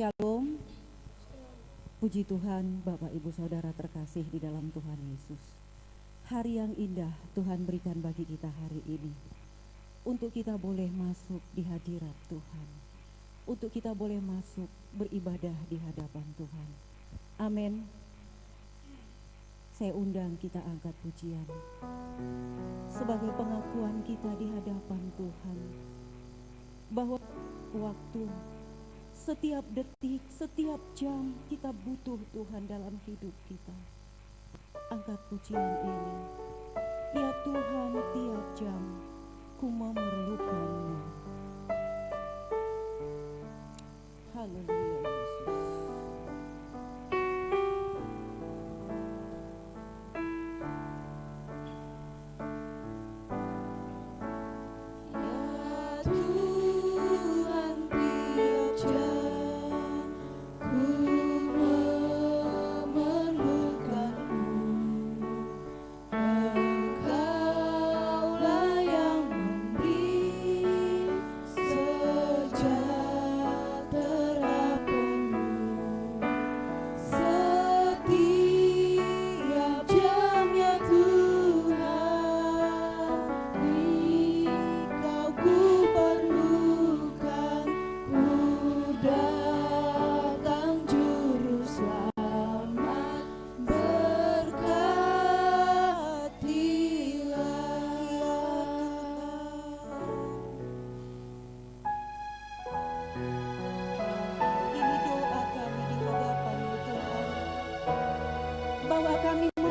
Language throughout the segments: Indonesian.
Shalom, puji Tuhan Bapak Ibu Saudara terkasih di dalam Tuhan Yesus. Hari yang indah Tuhan berikan bagi kita hari ini. Untuk kita boleh masuk di hadirat Tuhan. Untuk kita boleh masuk beribadah di hadapan Tuhan. Amin. Saya undang kita angkat pujian. Sebagai pengakuan kita di hadapan Tuhan. Bahwa waktu setiap detik, setiap jam kita butuh Tuhan dalam hidup kita. Angkat pujian ini. Ya Tuhan, tiap jam ku memerlukan-Mu. Haleluya Yesus. Yang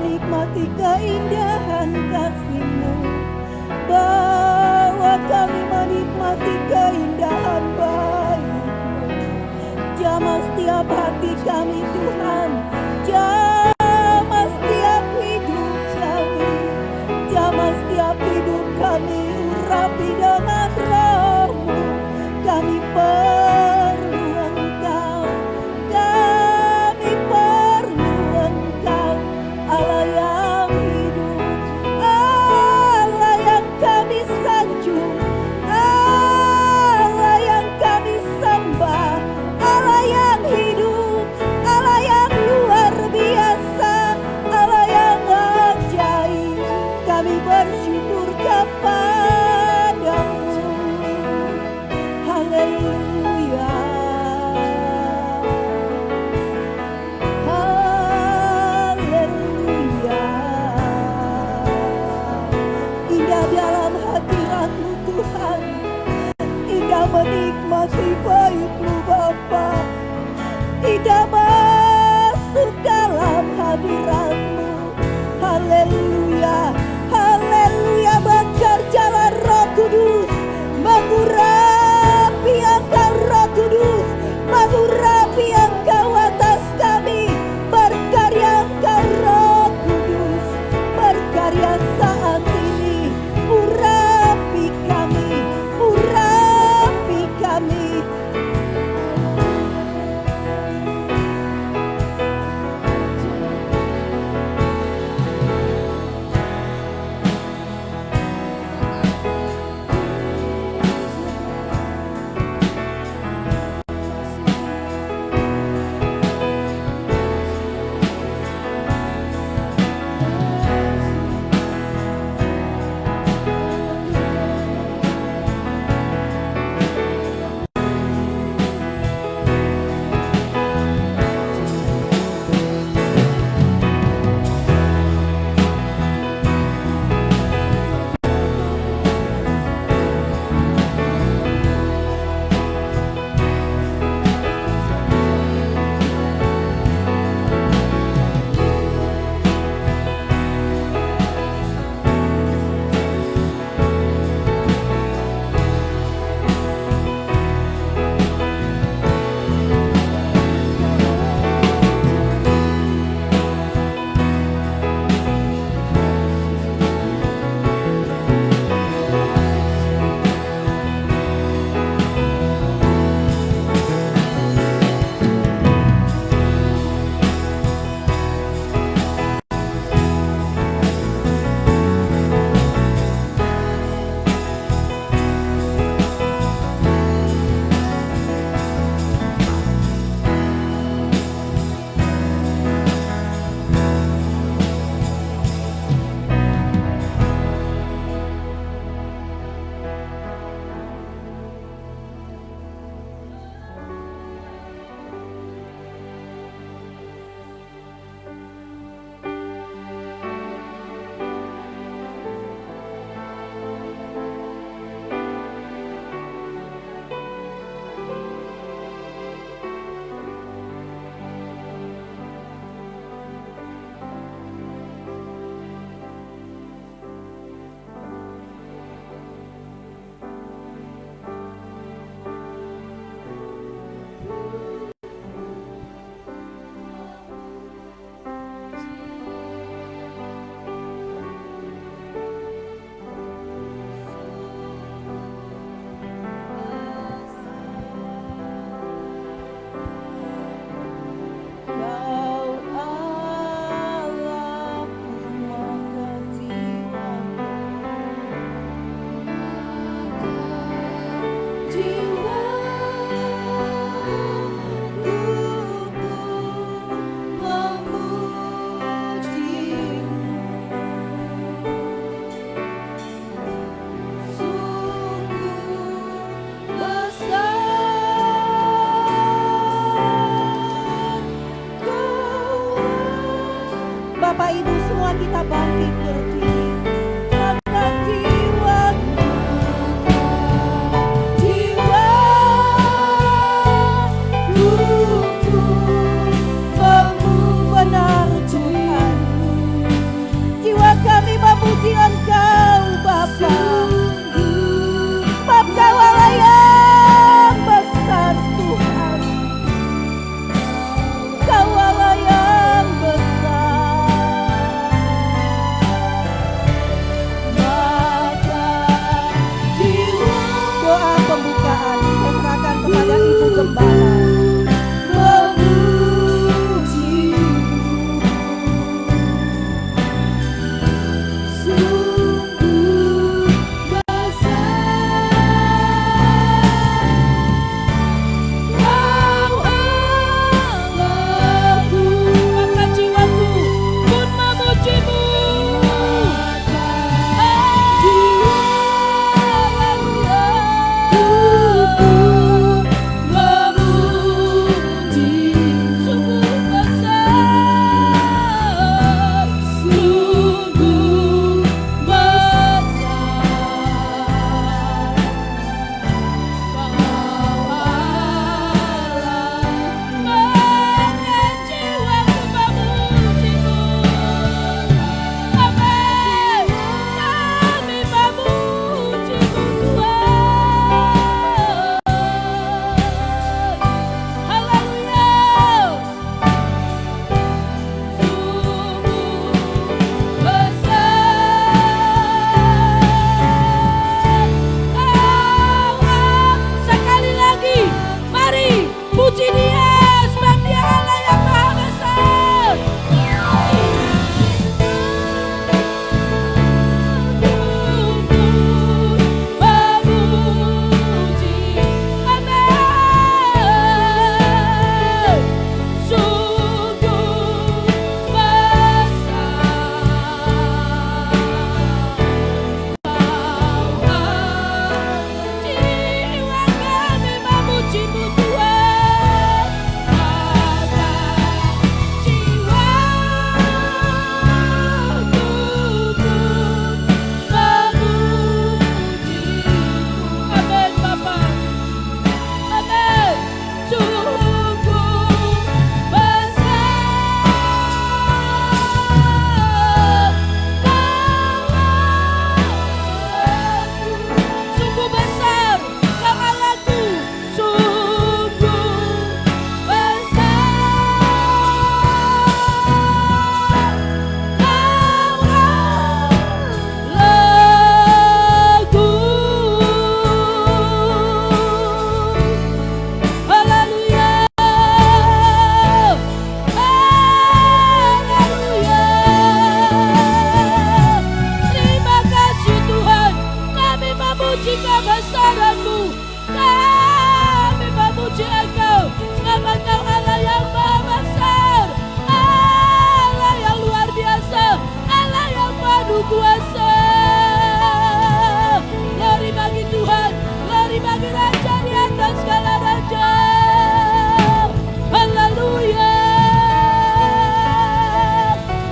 menikmati keindahan kasih-Mu, bahwa kami menikmati keindahan baik-Mu. Jamah setiap hati kami Tuhan, jamah setiap hidup kami, jamah setiap hidup kami, urapi dengan roh-Mu. Kami perlu Engkau, kami perlu Engkau, Allah yang hidup, Allah yang kami sanjung, Allah yang kami sembah, Allah yang hidup, Allah yang luar biasa, Allah yang ajaib. Kami bersyukur kepadamu. Haleluya, haleluya. Indah dalam hadirat-Mu Tuhan, indah menikmati bait-Mu Bapa, indah masuk dalam hadirat-Mu. Haleluya, haleluya. Bekerjalah Roh Kudus, mengurapi Engkau Roh Kudus, mengurapi Engkau atas kami. Berkarya Engkau Roh Kudus, berkarya saat ini. Urapi kami, urapi kami. kuasa. Glory bagi Tuhan, glory bagi Raja di atas segala raja. Haleluya,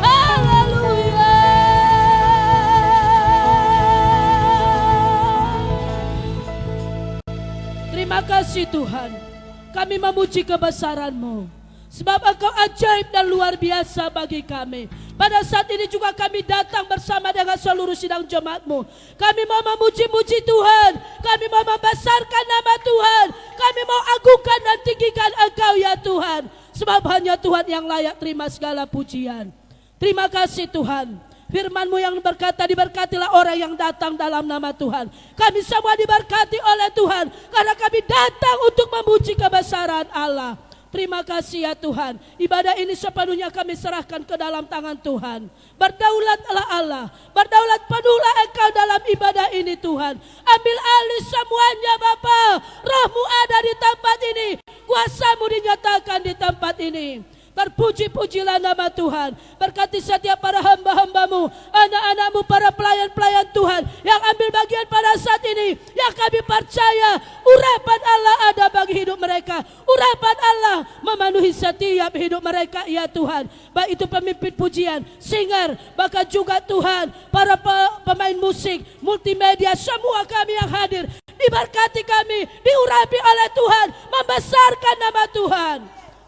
haleluya. Terima kasih Tuhan, kami memuji kebesaran-Mu, sebab Engkau ajaib dan luar biasa bagi kami. Pada saat ini juga kami datang bersama dengan seluruh sidang jemaat-Mu. Kami mau memuji-muji Tuhan, kami mau membesarkan nama Tuhan, kami mau agungkan dan tinggikan Engkau ya Tuhan, sebab hanya Tuhan yang layak terima segala pujian. Terima kasih Tuhan. Firman-Mu yang berkata, diberkatilah orang yang datang dalam nama Tuhan. Kami semua diberkati oleh Tuhan, karena kami datang untuk memuji kebesaran Allah. Terima kasih ya Tuhan. Ibadah ini sepenuhnya kami serahkan ke dalam tangan Tuhan. Berdaulatlah Allah, berdaulat penuhlah Engkau dalam ibadah ini Tuhan. Ambil alih semuanya Bapa. Roh-Mu ada di tempat ini, kuasa-Mu dinyatakan di tempat ini. Terpuji-pujilah nama Tuhan. Berkati setiap para hamba-hamba-Mu, anak-anak-Mu, para pelayan-pelayan Tuhan yang ambil bagian pada saat ini, yang kami percaya urapan Allah ada bagi hidup mereka. Urapan Allah memenuhi setiap hidup mereka ya Tuhan. Baik itu pemimpin pujian, singer, bahkan juga Tuhan para pemain musik, multimedia, semua kami yang hadir. Diberkati kami, diurapi oleh Tuhan, membesarkan nama Tuhan,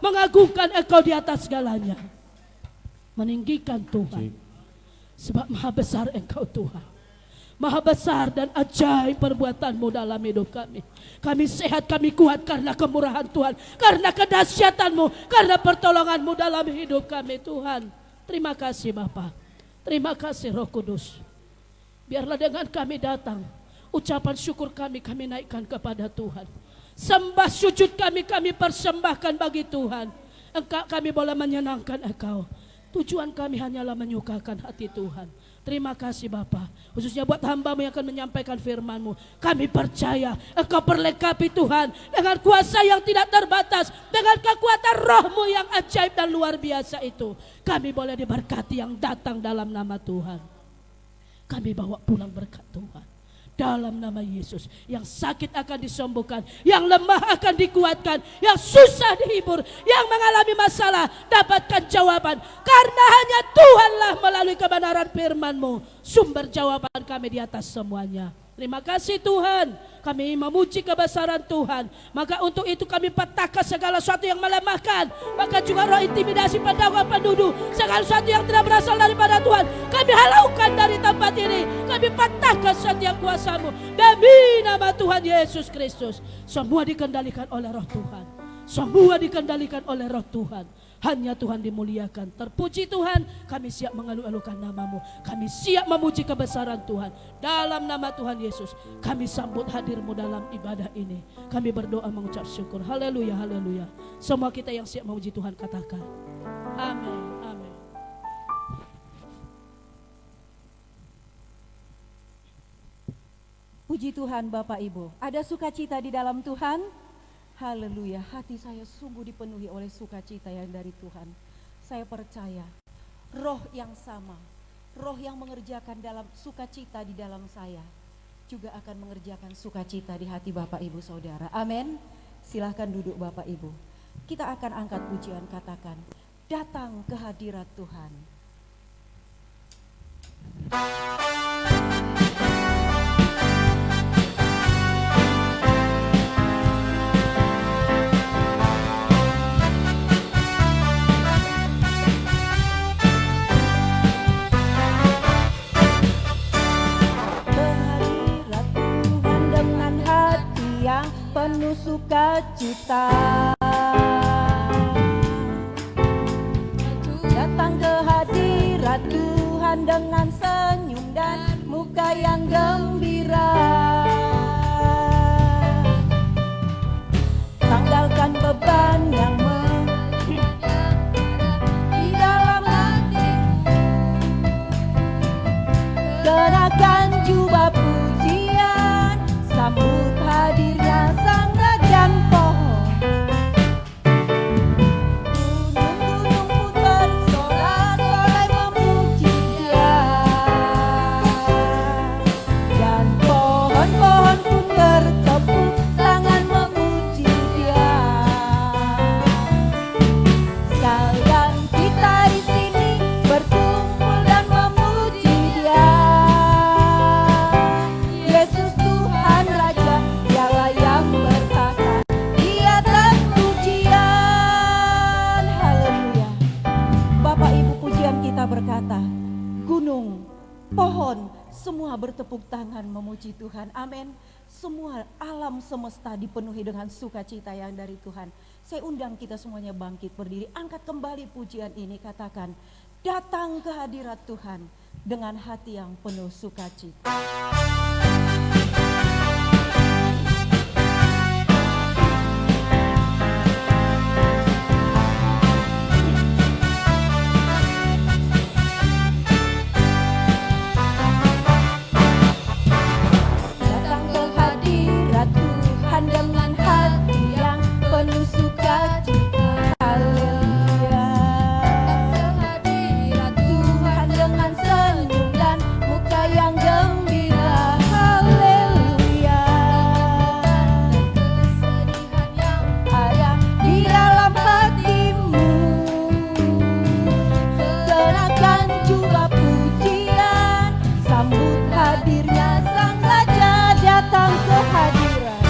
mengagungkan Engkau di atas segalanya, meninggikan Tuhan, sebab maha besar Engkau Tuhan. Maha besar dan ajaib perbuatan-Mu dalam hidup kami. Kami sehat, kami kuat karena kemurahan Tuhan, karena kedahsyatan-Mu, karena pertolongan-Mu dalam hidup kami Tuhan. Terima kasih Bapa, terima kasih Roh Kudus. Biarlah dengan kami datang, ucapan syukur kami naikkan kepada Tuhan. Sembah sujud kami persembahkan bagi Tuhan. Engkau, kami boleh menyenangkan Engkau. Tujuan kami hanyalah menyukakan hati Tuhan. Terima kasih Bapa, khususnya buat hamba-Mu yang akan menyampaikan firman-Mu. Kami percaya Engkau perlengkapi Tuhan dengan kuasa yang tidak terbatas, dengan kekuatan Roh-Mu yang ajaib dan luar biasa itu. Kami boleh diberkati yang datang dalam nama Tuhan. Kami bawa pulang berkat Tuhan dalam nama Yesus. Yang sakit akan disembuhkan, yang lemah akan dikuatkan, yang susah dihibur, yang mengalami masalah dapatkan jawaban, karena hanya Tuhanlah melalui kebenaran firman-Mu sumber jawaban kami di atas semuanya. Terima kasih Tuhan, kami memuji kebesaran Tuhan. Maka untuk itu kami patahkan segala sesuatu yang melemahkan, maka juga roh intimidasi, pendakwa, penuduh, segala sesuatu yang tidak berasal daripada Tuhan, kami halaukan dari tempat ini. Kami patahkan setiap kuasa-Mu demi nama Tuhan Yesus Kristus. Semua dikendalikan oleh roh Tuhan, semua dikendalikan oleh roh Tuhan. Hanya Tuhan dimuliakan. Terpuji Tuhan, kami siap mengeluh-elukan nama-Mu, kami siap memuji kebesaran Tuhan. Dalam nama Tuhan Yesus, kami sambut hadir-Mu dalam ibadah ini. Kami berdoa mengucap syukur. Haleluya, haleluya. Semua kita yang siap memuji Tuhan katakan amin, amin. Puji Tuhan Bapak Ibu, ada sukacita di dalam Tuhan. Haleluya, hati saya sungguh dipenuhi oleh sukacita yang dari Tuhan. Saya percaya roh yang sama, roh yang mengerjakan dalam sukacita di dalam saya, juga akan mengerjakan sukacita di hati Bapak Ibu Saudara. Amin. Silahkan duduk Bapak Ibu. Kita akan angkat pujian, katakan datang ke hadirat Tuhan. Penuh sukacita, datang ke hadirat Tuhan dengan senyum dan muka yang gembira. Tanggalkan beban yang di dalam hati, kenakan jubah pujian, sambut hadirnya Sang Raja pohon. Gunung-gunung pun tersorak-sorai memuji Dia. Pohon semua bertepuk tangan memuji Tuhan. Amin. Semua alam semesta dipenuhi dengan sukacita yang dari Tuhan. Saya undang kita semuanya bangkit berdiri. Angkat kembali pujian ini, katakan, datang ke hadirat Tuhan dengan hati yang penuh sukacita. Datang ke hadirat Tuhan dengan hati yang penuh sukacita. Haleluya. Datang ke hadirat Tuhan dengan senyum dan muka yang gembira. Haleluya. Kesedihan yang ada di dalam hatimu, kenakan juga pujian, sambut hadirnya Sang Raja. Datang ke hadirat,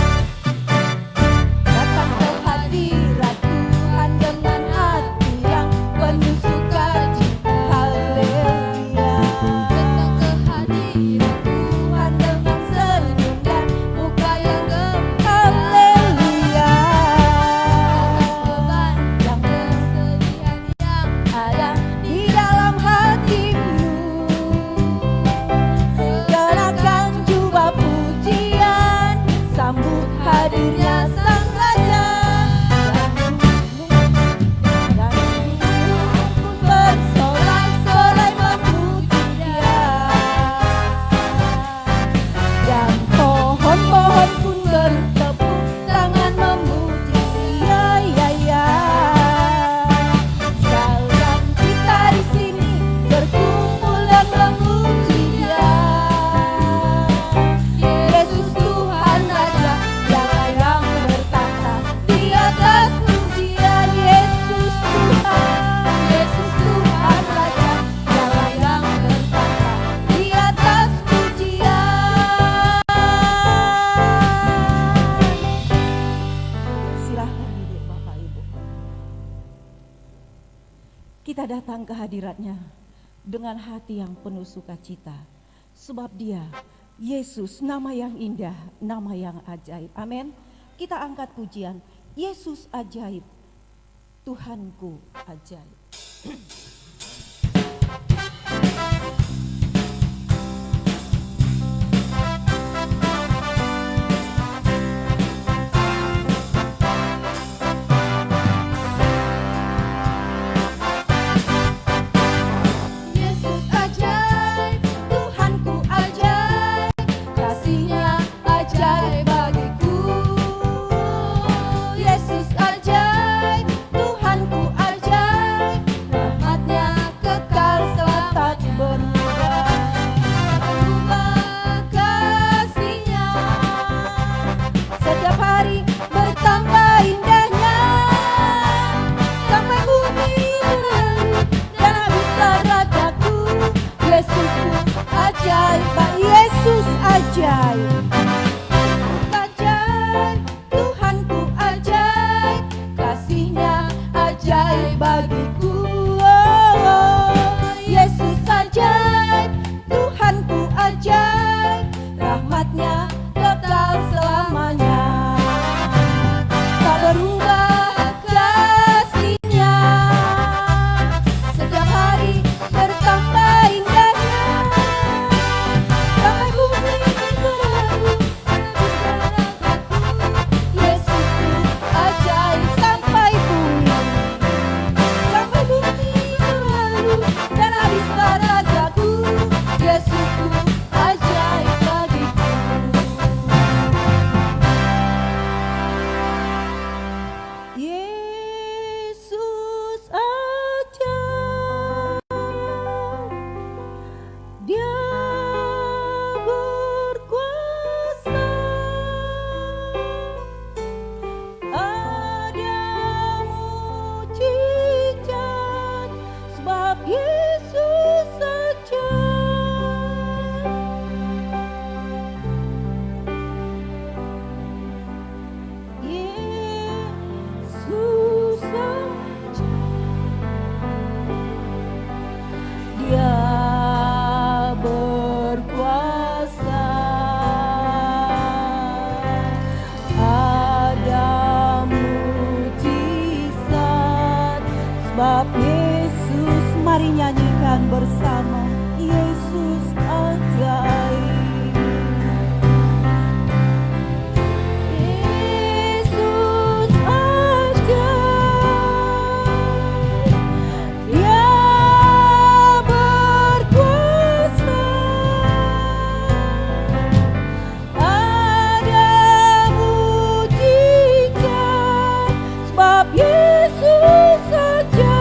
datang ke hadirat Tuhan dengan hati yang penuh sukacita. Haleluya. Datang ke hadirat Tuhan dengan senyum dan muka yang gembira. Haleluya. Beban yang kesedihan yang ada di dalam hatimu, kenakan jubah pujian, sambut hadirnya Sang Raja. Dan pun bersorak-sorai memuji Dia, dan pohon-pohon pun bertepuk tangan memuji Dia. Ya, ya. Sekarang kita di sini berkumpul dan memuji Dia. Yesus Tuhan Raja, Dialah yang bertata di atas pujian. Yesus Tuhan Raja, Dialah yang bertata di atas pujian. Silahkan duduk Bapak Ibu. Kita datang ke hadiratnya dengan hati yang penuh sukacita. Sebab Dia, Yesus, nama yang indah, nama yang ajaib. Amin. Kita angkat pujian, Yesus ajaib, Tuhanku ajaib. Yesus ajaib, Tuhanku ajaib, kasih-Nya ajaib bagiku. Yesus ajaib, Tuhanku ajaib, rahmat-Nya kekal selalu tak berubah. Berubah kasih-Nya, setiap hari bertambah indahnya, sampai bumi berhenti dan habis ragaku. Yesusku ajaib, Pak Yesus ajaib. Yesus ajaib, Tuhanku ajaib, kasih-Nya ajaib bagiku. Yesus ajaib, Tuhanku ajaib, rahmat-Nya kekal selamanya. Tak berubah kasih-Nya, setiap hari bertambah indahnya, sampai bumi berhenti bersama Yesus ajaib. Yesus ajaib, Dia berkuasa. Ada mujizat sebab Yesus saja.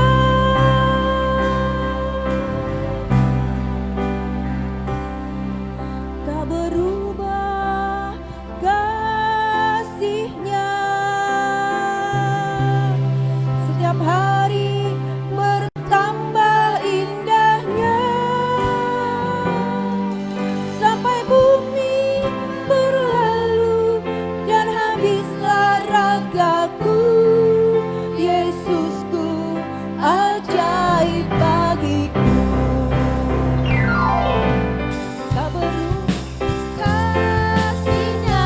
Tak berubah kasih-Nya, setiap hari bertambah indahnya, sampai bumi berlalu dan habislah ragaku. Yesusku ajaib bagiku. Tak berubah kasih-Nya,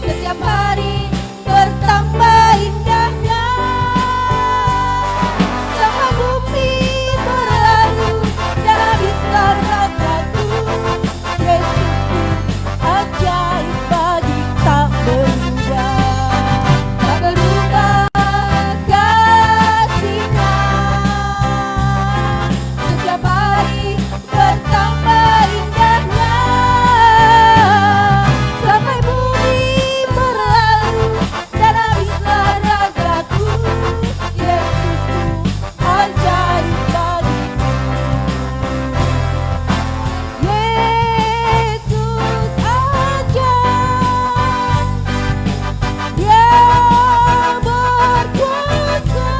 setiap hari bertambah indahnya, sampai bumi berlalu dan habislah ragaku. Yesusku ajaib bagi tak berubah. Tak berubah kasih-Nya, setiap hari bertambah indahnya, sampai bumi berlalu dan habislah ragaku. Yesusku ajaib bagiku. Yesus ajaib, Dia berkuasa.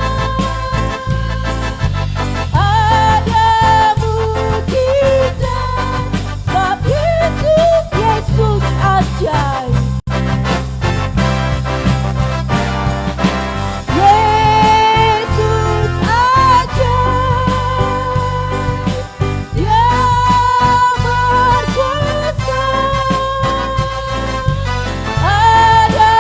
Ada mujizat sebab Yesus ajaib. Yesus ajaib, Dia berkuasa. Ada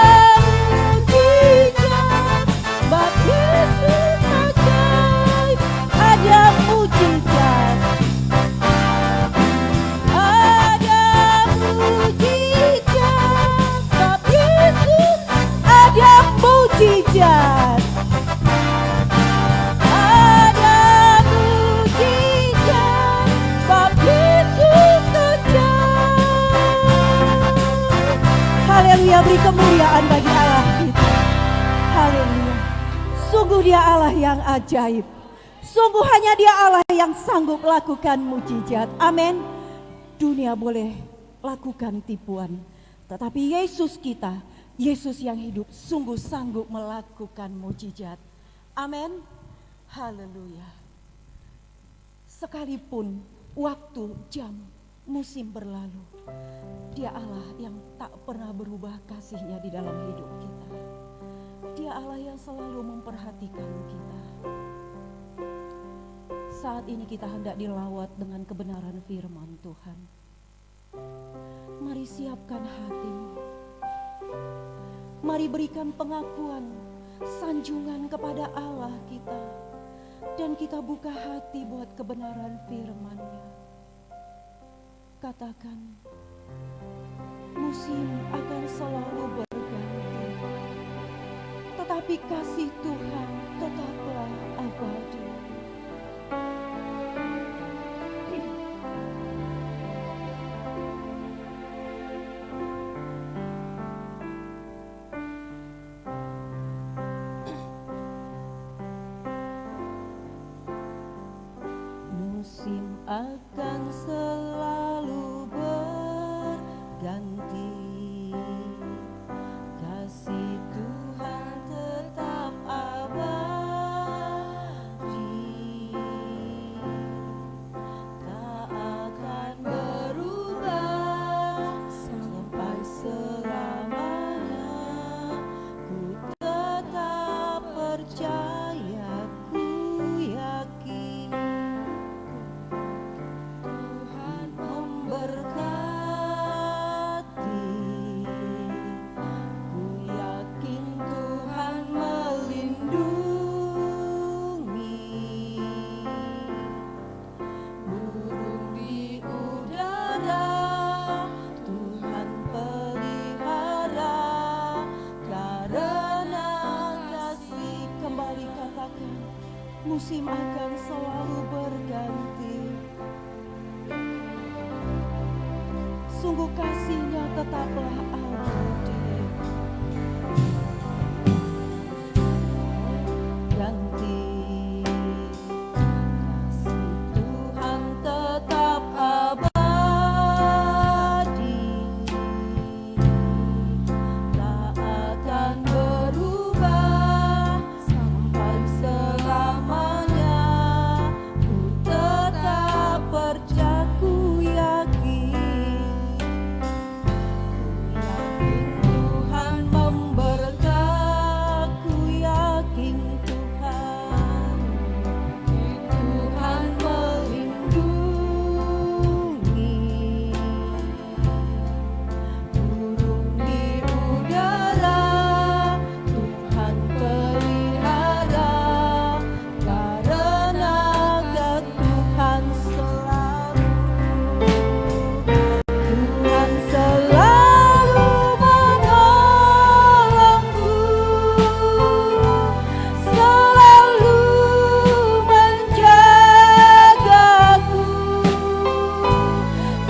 mujizat sebab Yesus ajaib. Ada mujizat, ada mujizat sebab Yesus ada mujizat. Ada mujizat sebab Yesus ajaib. Haleluya, beri kemuliaan bagi Allah kita. Haleluya. Sungguh Dia Allah yang ajaib. Sungguh hanya Dia Allah yang sanggup lakukan mujizat. Amin. Dunia boleh lakukan tipuan, tetapi Yesus kita, Yesus yang hidup, sungguh sanggup melakukan mujizat. Amin. Haleluya. Sekalipun waktu, jam, musim berlalu, Dia Allah yang tak pernah berubah kasih-Nya di dalam hidup kita. Dia Allah yang selalu memperhatikan kita. Saat ini kita hendak dilawat dengan kebenaran firman Tuhan. Mari siapkan hatimu. Mari berikan pengakuan, sanjungan kepada Allah kita. Dan kita buka hati buat kebenaran firman-Nya. Katakan, musim akan selalu berganti, tetapi kasih Tuhan tetaplah abadi. Musim akan selalu berganti, kasih Tuhan tetap abadi, tak akan berubah sampai selamanya. Ku tetap percaya, ku yakin Tuhan sungguh kasih-Nya tetaplah abadi. Ganti kasih Tuhan tetap abadi, tak akan berubah sampai selamanya. Ku tetap percaya, ku yakin Tuhan memberkati, ku yakin Tuhan melindungi. Burung di udara Tuhan pelihara, karena Tuhan selalu menolongku, selalu menjagaku.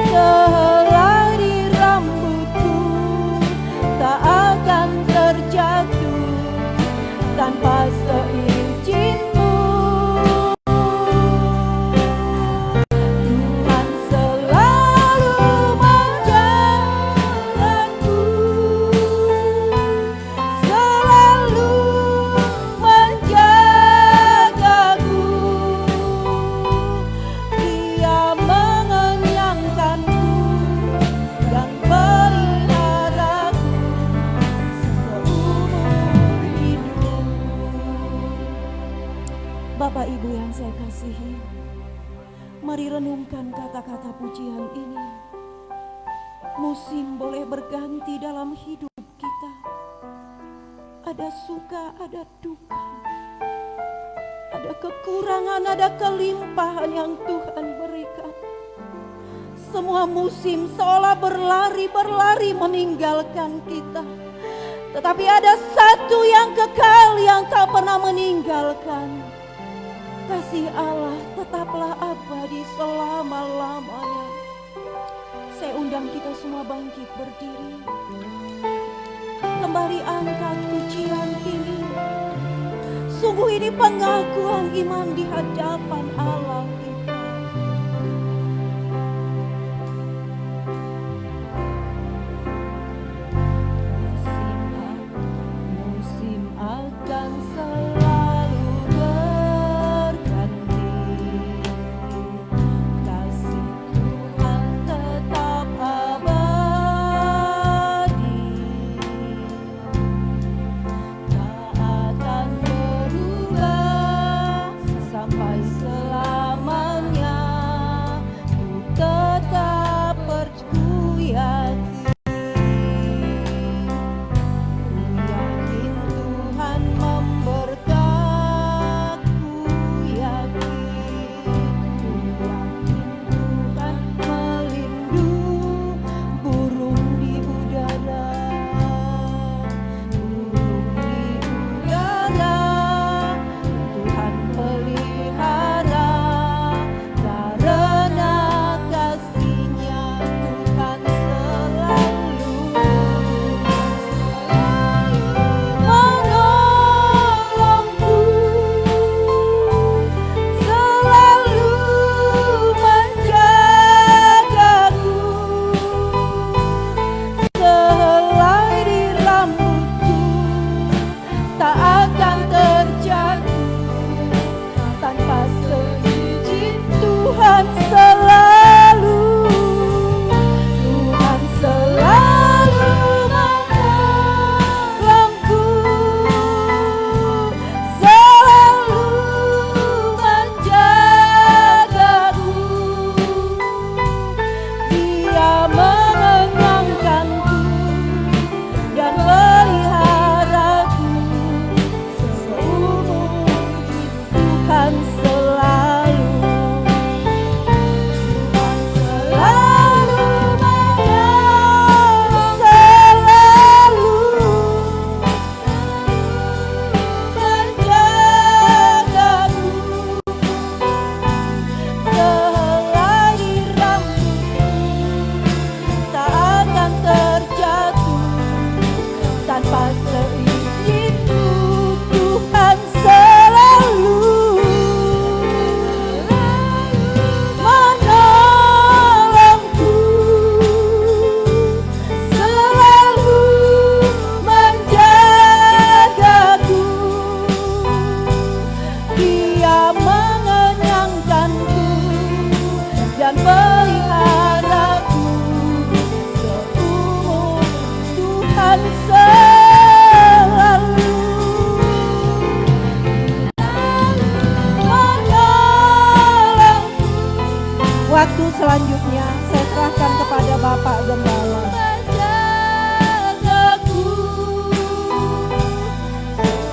Sehelai rambutku tak akan terjatuh tanpa seizin-Mu. Tuhan selalu menjagaku, selalu menjagaku. Dia mengenyangkanku dan peliharaku seumur hidup. Bapak Ibu yang saya kasihi, mari renungkan kata-kata pujian ini. Musim boleh berganti dalam hidup kita. Ada suka, ada duka. Ada kekurangan, ada kelimpahan yang Tuhan berikan. Semua musim seolah berlari meninggalkan kita. Tetapi ada satu yang kekal yang tak pernah meninggalkan. Kasih Allah tetaplah abadi selama-lamanya. Saya undang kita semua bangkit berdiri. Kembali angkat pujian ini. Sungguh ini pengakuan iman di hadapan Allah kita. Musim akan selalu berganti. Kasih Tuhan tetap abadi, tak akan berubah sampai selamanya. semuanya saya serahkan kepada Bapak Gembala. menjagaku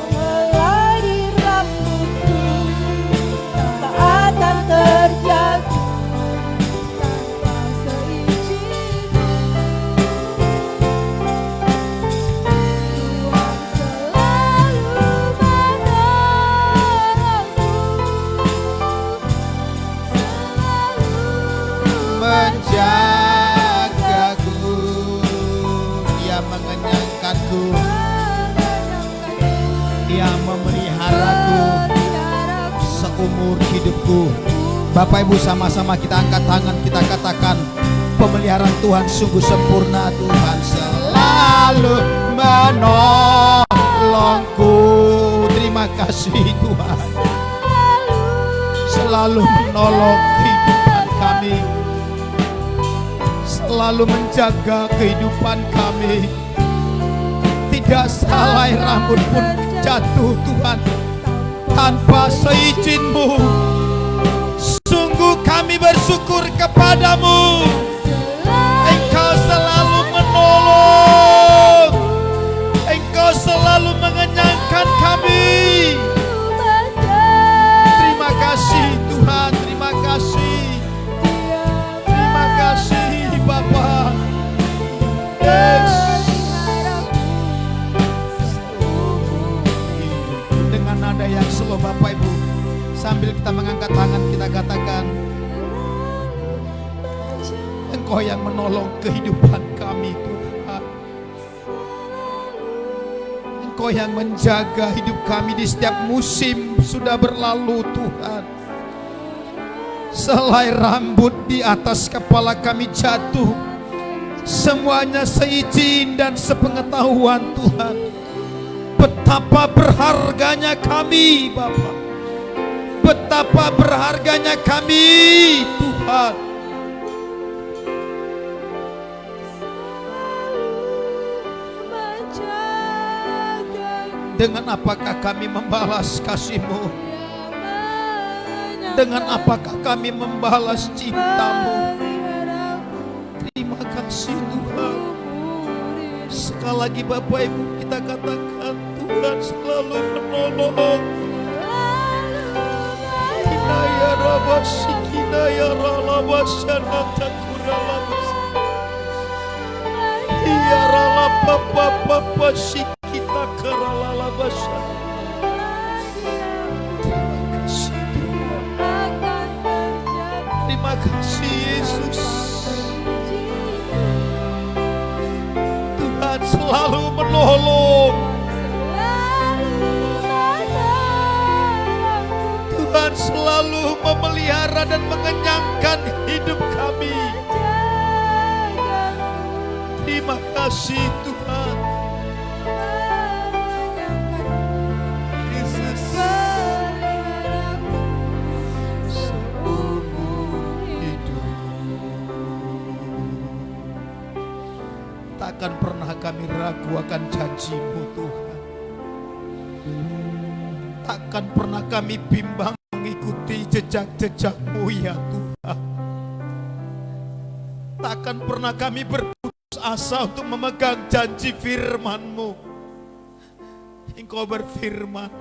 selai di rambutku tak akan terjatuh tanpa seizinku. Tuhan selalu menolongku, menjagaku, Dia mengenyangkanku, Dia memeliharaku seumur hidupku. Bapak Ibu, sama-sama kita angkat tangan, kita katakan, pemeliharaan Tuhan sungguh sempurna. Tuhan selalu menolongku. Terima kasih Tuhan, selalu menolong kehidupan kami, selalu menjaga kehidupan kami. Tidak salai rambut pun jatuh Tuhan tanpa seizin-Mu. Sungguh kami bersyukur kepadamu. Engkau selalu menolong, Engkau selalu mengenyangkan kami. Terima kasih Tuhan, terima kasih. Terima kasih Bapa. Yes. Dengan nada yang slow Bapak Ibu, sambil kita mengangkat tangan, kita katakan, Engkau yang menolong kehidupan kami Tuhan. Engkau yang menjaga hidup kami di setiap musim sudah berlalu Tuhan. Selai rambut di atas kepala kami jatuh, semuanya seizin dan sepengetahuan Tuhan. Betapa berharganya kami Bapa, betapa berharganya kami Tuhan. Dengan apakah kami membalas kasih-Mu? Dengan apakah kami membalas cinta-Mu? Terima kasih Tuhan. Sekali lagi Bapak Ibu kita katakan, Tuhan selalu menolong. Kinaya rabasi, kinaya ralabasana takuralabas. Iya ralapapapapa sikita keralalabasana. Terima kasih Yesus. Tuhan selalu menolong. Tuhan selalu memelihara dan mengenyangkan hidup kami. Terima kasih Tuhan. Yesus. Takkan pernah kami ragu akan janji-Mu Tuhan. Takkan pernah kami bimbang mengikuti jejak-jejak-Mu ya Tuhan. Takkan pernah kami berputus asa untuk memegang janji firman-Mu. Engkau berfirman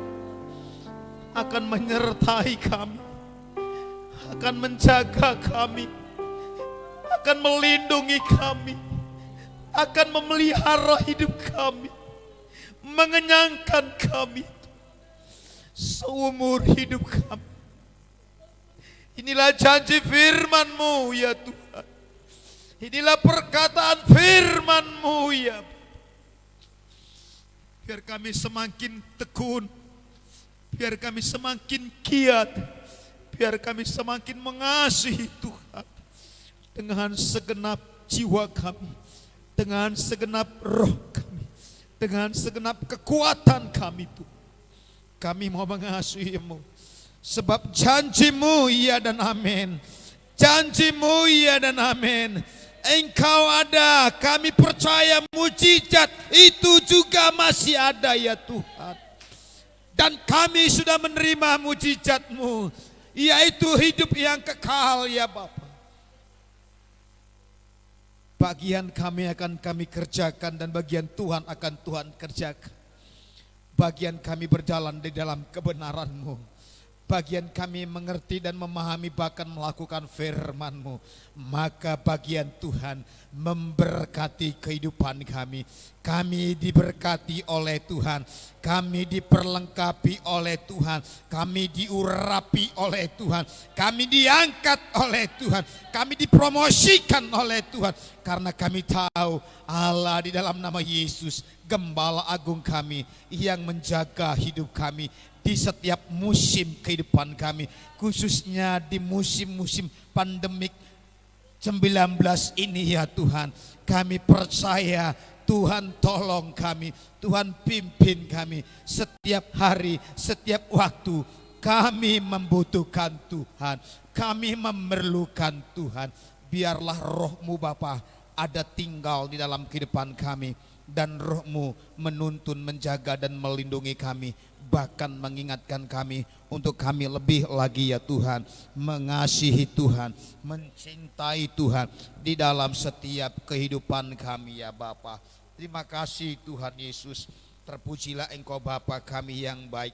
akan menyertai kami, akan menjaga kami, akan melindungi kami, akan memelihara hidup kami, mengenyangkan kami seumur hidup kami. Inilah janji firman-Mu ya Tuhan. Inilah perkataan firman-Mu ya. Biar kami semakin tekun, biar kami semakin giat, biar kami semakin mengasihi Tuhan dengan segenap jiwa kami, dengan segenap roh kami, dengan segenap kekuatan kami Tuhan. Kami mau mengasihi-Mu, sebab janji-Mu iya dan amin. Janji-Mu iya dan amin. Engkau ada, kami percaya mujizat itu juga masih ada ya Tuhan. Dan kami sudah menerima mujizat-Mu, yaitu hidup yang kekal ya Bapa. Bagian kami akan kami kerjakan dan bagian Tuhan akan Tuhan kerjakan. Bagian kami berjalan di dalam kebenaran-Mu. Bagian kami mengerti dan memahami bahkan melakukan firman-Mu. Maka bagian Tuhan memberkati kehidupan kami. Kami diberkati oleh Tuhan. Kami diperlengkapi oleh Tuhan. Kami diurapi oleh Tuhan. Kami diangkat oleh Tuhan. Kami dipromosikan oleh Tuhan. Karena kami tahu Allah di dalam nama Yesus, Gembala Agung kami yang menjaga hidup kami di setiap musim kehidupan kami, khususnya di musim-musim pandemik 19 ini ya Tuhan. Kami percaya Tuhan tolong kami, Tuhan pimpin kami setiap hari, setiap waktu. Kami membutuhkan Tuhan, kami memerlukan Tuhan. Biarlah Roh-Mu Bapa ada tinggal di dalam kehidupan kami, dan Roh-Mu menuntun, menjaga dan melindungi kami, bahkan mengingatkan kami untuk kami lebih lagi ya Tuhan, mengasihi Tuhan, mencintai Tuhan di dalam setiap kehidupan kami ya Bapa. Terima kasih Tuhan Yesus, terpujilah Engkau Bapa kami yang baik,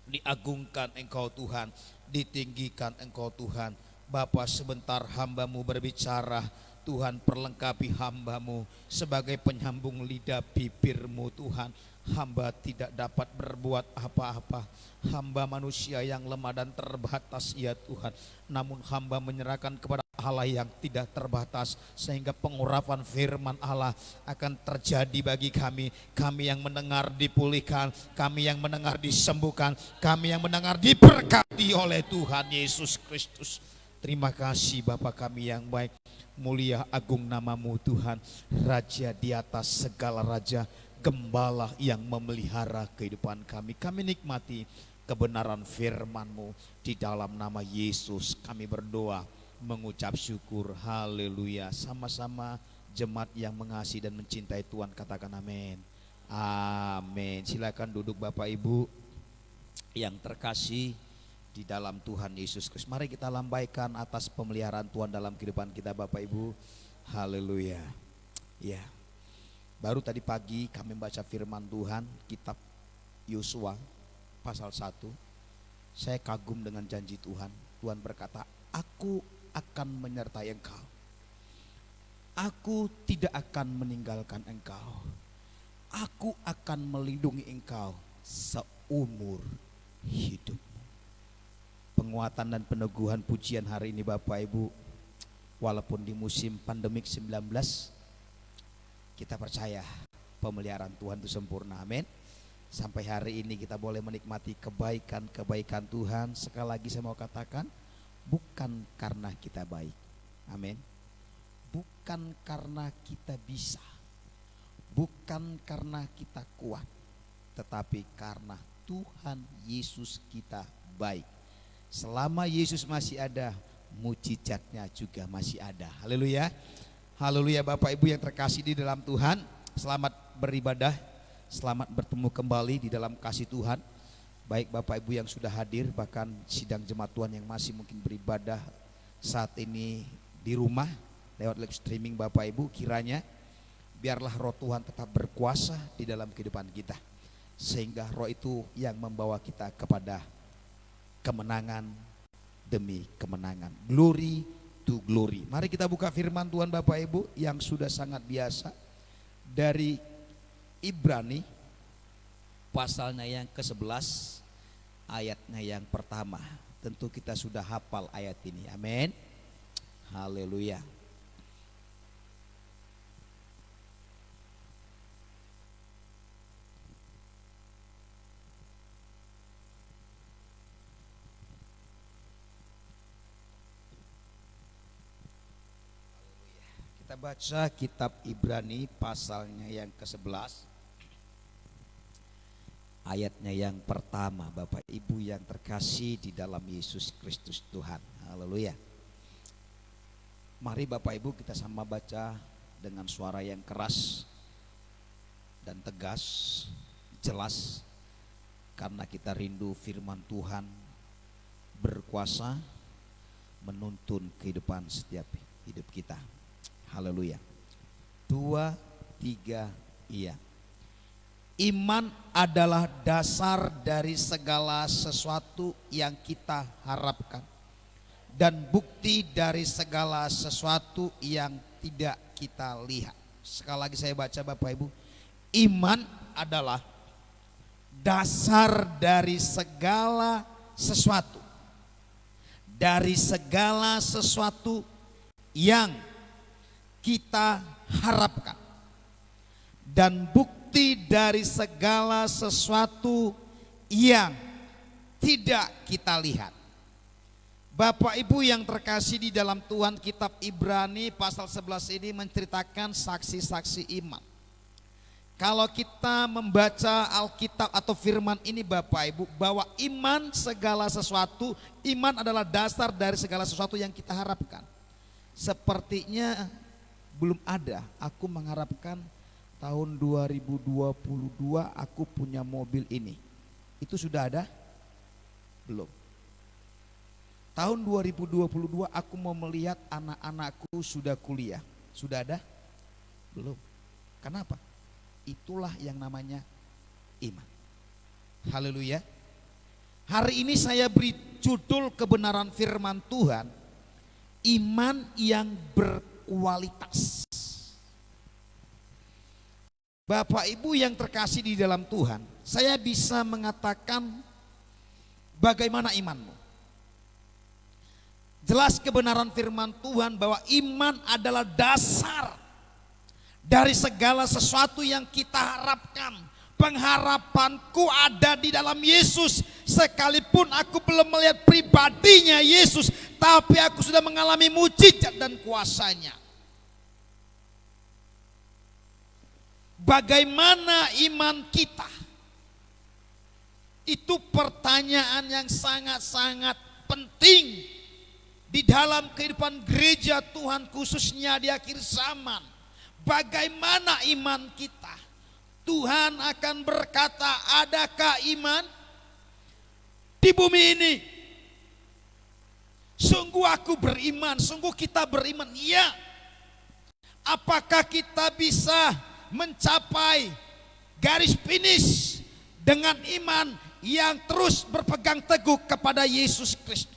diagungkan Engkau Tuhan, ditinggikan Engkau Tuhan. Bapa, sebentar hamba-Mu berbicara, Tuhan perlengkapi hamba-Mu sebagai penyambung lidah bibir-Mu Tuhan. Hamba tidak dapat berbuat apa-apa. Hamba manusia yang lemah dan terbatas ya Tuhan. Namun hamba menyerahkan kepada Allah yang tidak terbatas, sehingga pengurapan firman Allah akan terjadi bagi kami. Kami yang mendengar dipulihkan, kami yang mendengar disembuhkan, kami yang mendengar diberkati oleh Tuhan Yesus Kristus. Terima kasih Bapa kami yang baik, mulia agung nama-Mu Tuhan, Raja di atas segala raja, Gembala yang memelihara kehidupan kami. Kami nikmati kebenaran firman-Mu. Di dalam nama Yesus kami berdoa, mengucap syukur. Haleluya. Sama-sama jemaat yang mengasihi dan mencintai Tuhan katakan amin. Amin. Silakan duduk Bapak Ibu yang terkasih di dalam Tuhan Yesus Kristus. Mari kita lambaikan atas pemeliharaan Tuhan dalam kehidupan kita Bapak Ibu. Haleluya. Ya. Baru tadi pagi kami membaca firman Tuhan, kitab Yosua pasal 1. Saya kagum dengan janji Tuhan. Tuhan berkata, aku akan menyertai engkau. Aku tidak akan meninggalkan engkau. Aku akan melindungi engkau seumur hidup. Penguatan dan peneguhan pujian hari ini Bapak Ibu, walaupun di musim pandemik 19, kita percaya pemeliharaan Tuhan itu sempurna, amin. Sampai hari ini kita boleh menikmati kebaikan-kebaikan Tuhan. Sekali lagi saya mau katakan, bukan karena kita baik, amin. Bukan karena kita bisa, bukan karena kita kuat, tetapi karena Tuhan Yesus kita baik. Selama Yesus masih ada, mujizatnya juga masih ada. Haleluya. Haleluya Bapak Ibu yang terkasih di dalam Tuhan. Selamat beribadah, selamat bertemu kembali di dalam kasih Tuhan. Baik Bapak Ibu yang sudah hadir, bahkan sidang jemaat Tuhan yang masih mungkin beribadah saat ini di rumah lewat live streaming Bapak Ibu, kiranya biarlah Roh Tuhan tetap berkuasa di dalam kehidupan kita, sehingga Roh itu yang membawa kita kepada kemenangan demi kemenangan, glory to glory. Mari kita buka firman Tuhan Bapak Ibu yang sudah sangat biasa dari Ibrani pasalnya yang ke-11 ayatnya yang pertama. Tentu kita sudah hafal ayat ini, amin. Haleluya. Kita baca kitab Ibrani pasalnya yang ke-11 ayatnya yang pertama. Bapak Ibu yang terkasih di dalam Yesus Kristus Tuhan, haleluya. Mari Bapak Ibu kita sama baca dengan suara yang keras dan tegas, jelas, karena kita rindu firman Tuhan berkuasa menuntun kehidupan setiap hidup kita. Haleluya. 2, 3, iya. Iman adalah dasar dari segala sesuatu yang kita harapkan dan bukti dari segala sesuatu yang tidak kita lihat. Sekali lagi saya baca Bapak Ibu. Iman adalah dasar dari segala sesuatu. Dari segala sesuatu yang kita harapkan dan bukti dari segala sesuatu yang tidak kita lihat. Bapak Ibu yang terkasih di dalam Tuhan, kitab Ibrani pasal 11 ini menceritakan saksi-saksi iman. Kalau kita membaca Alkitab atau firman ini Bapak Ibu, bahwa iman segala sesuatu, iman adalah dasar dari segala sesuatu yang kita harapkan. Sepertinya belum ada, aku mengharapkan tahun 2022 aku punya mobil ini. Itu sudah ada? Belum. Tahun 2022 aku mau melihat anak-anakku sudah kuliah. Sudah ada? Belum. Kenapa? Itulah yang namanya iman. Haleluya. Hari ini saya beri judul kebenaran firman Tuhan, iman yang berkualitas. Bapak Ibu yang terkasih di dalam Tuhan, saya bisa mengatakan bagaimana imanmu. Jelas kebenaran firman Tuhan bahwa iman adalah dasar dari segala sesuatu yang kita harapkan. Pengharapanku ada di dalam Yesus. Sekalipun aku belum melihat pribadinya Yesus, tapi aku sudah mengalami mujizat dan kuasanya. Bagaimana iman kita? Itu pertanyaan yang sangat-sangat penting di dalam kehidupan gereja Tuhan, khususnya di akhir zaman. Bagaimana iman kita? Tuhan akan berkata, adakah iman di bumi ini? Sungguh aku beriman, sungguh kita beriman. Ya. Apakah kita bisa mencapai garis finish dengan iman yang terus berpegang teguh kepada Yesus Kristus?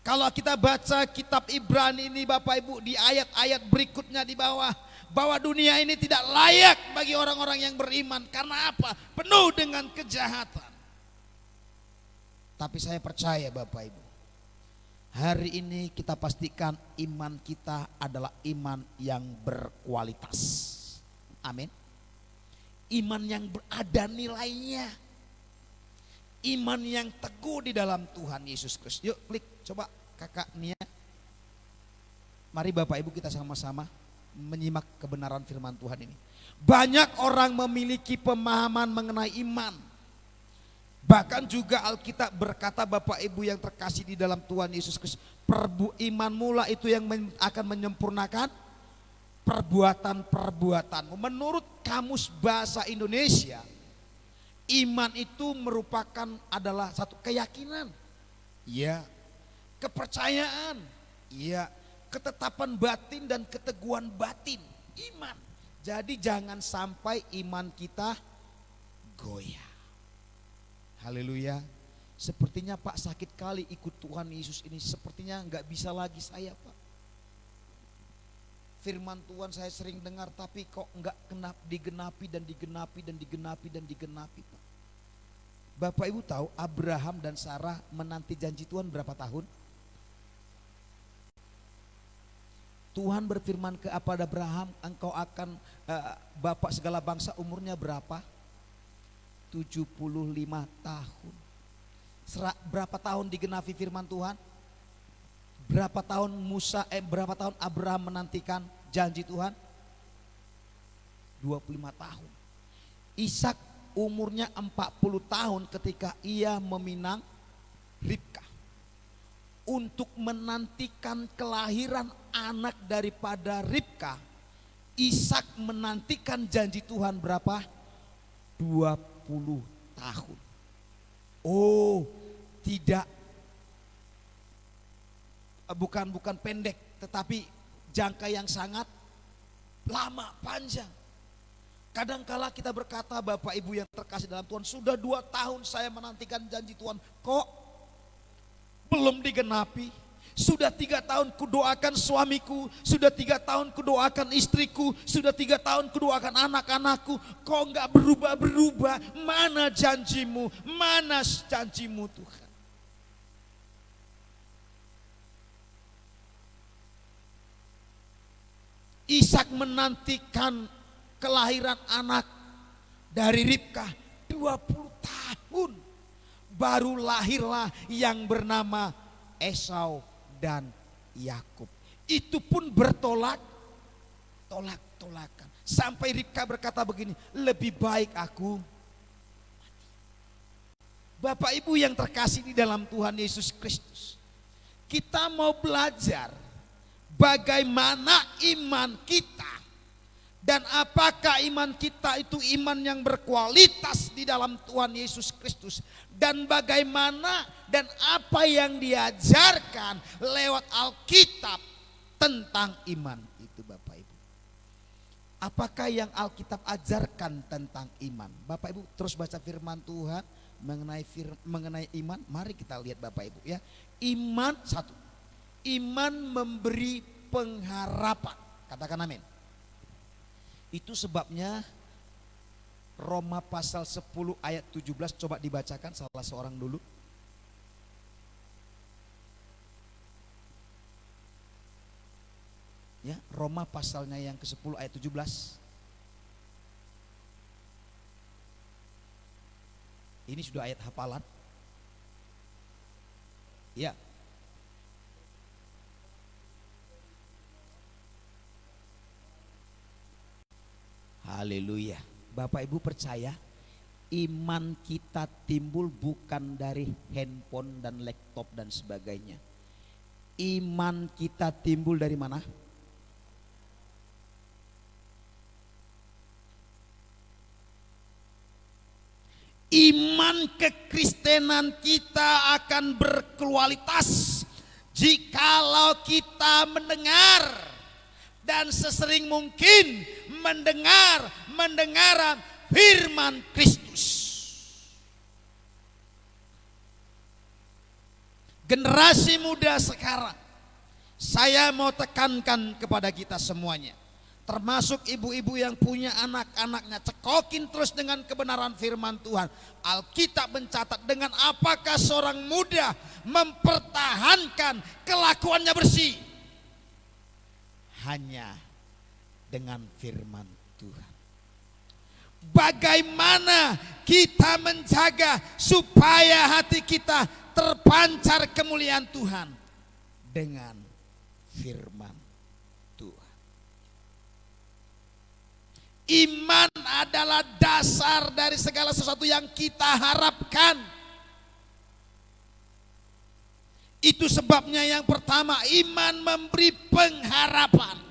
Kalau kita baca kitab Ibrani ini Bapak Ibu, di ayat-ayat berikutnya di bawah, bahwa dunia ini tidak layak bagi orang-orang yang beriman. Karena apa? Penuh dengan kejahatan. Tapi saya percaya Bapak Ibu, hari ini kita pastikan iman kita adalah iman yang berkualitas. Amin. Iman yang berada nilainya. Iman yang teguh di dalam Tuhan Yesus Kristus. Yuk klik, coba kakak Nia. Mari Bapak Ibu kita sama-sama menyimak kebenaran firman Tuhan ini. Banyak orang memiliki pemahaman mengenai iman. Bahkan juga Alkitab berkata Bapak Ibu yang terkasih di dalam Tuhan Yesus Kristus, iman mula itu yang akan menyempurnakan perbuatan-perbuatanmu. Menurut Kamus Bahasa Indonesia, iman itu merupakan adalah satu keyakinan, ya, kepercayaan, ya, ketetapan batin dan keteguhan batin, iman. Jadi jangan sampai iman kita goyah. Haleluya. Sepertinya Pak sakit kali ikut Tuhan Yesus ini, sepertinya nggak bisa lagi saya Pak. Firman Tuhan saya sering dengar tapi kok nggak digenapi dan digenapi dan digenapi dan digenapi Pak. Bapak Ibu tahu Abraham dan Sarah menanti janji Tuhan berapa tahun? Tuhan berfirman kepada Abraham, engkau akan bapak segala bangsa, umurnya berapa? 75 tahun. Berapa tahun digenapi firman Tuhan? Berapa tahun berapa tahun Abraham menantikan janji Tuhan? 25 tahun. Ishak umurnya 40 tahun ketika ia meminang Ribka. Untuk menantikan kelahiran anak daripada Ribka, Ishak menantikan janji Tuhan berapa? 20 tahun. Oh, tidak, bukan pendek, tetapi jangka yang sangat lama, panjang. Kadangkala kita berkata, Bapak Ibu yang terkasih dalam Tuhan, sudah 2 tahun saya menantikan janji Tuhan, kok belum digenapi. Sudah 3 tahun kudoakan suamiku, sudah 3 tahun kudoakan istriku, sudah 3 tahun kudoakan anak-anakku, kok enggak berubah-berubah. Mana janjimu, mana janjimu Tuhan. Ishak menantikan kelahiran anak dari Ribka 20 tahun. Baru lahirlah yang bernama Esau dan Yakub. Itu pun tolak-tolakan. Sampai Ribka berkata begini, lebih baik aku mati. Bapak Ibu yang terkasih di dalam Tuhan Yesus Kristus, kita mau belajar bagaimana iman kita. Dan apakah iman kita itu iman yang berkualitas di dalam Tuhan Yesus Kristus. Dan bagaimana dan apa yang diajarkan lewat Alkitab tentang iman itu Bapak Ibu. Apakah yang Alkitab ajarkan tentang iman? Bapak Ibu terus baca firman Tuhan mengenai iman. Mari kita lihat Bapak Ibu ya. Iman satu. Iman memberi pengharapan. Katakan amin. Itu sebabnya Roma pasal 10 ayat 17 coba dibacakan salah seorang dulu. Ya, Roma pasalnya yang ke-10 ayat 17. Ini sudah ayat hafalan. Ya. Haleluya. Bapak Ibu percaya iman kita timbul bukan dari handphone dan laptop dan sebagainya. Iman kita timbul dari mana? Iman kekristenan kita akan berkualitas jikalau kita mendengar dan sesering mungkin mendengar firman Kristus. Generasi muda sekarang, saya mau tekankan kepada kita semuanya, termasuk ibu-ibu yang punya anak-anaknya, cekokin terus dengan kebenaran firman Tuhan. Alkitab mencatat dengan apakah seorang muda mempertahankan kelakuannya bersih? Hanya dengan firman Tuhan. Bagaimana kita menjaga supaya hati kita terpancar kemuliaan Tuhan? Dengan firman Tuhan. Iman adalah dasar dari segala sesuatu yang kita harapkan. Itu sebabnya yang pertama, iman memberi pengharapan.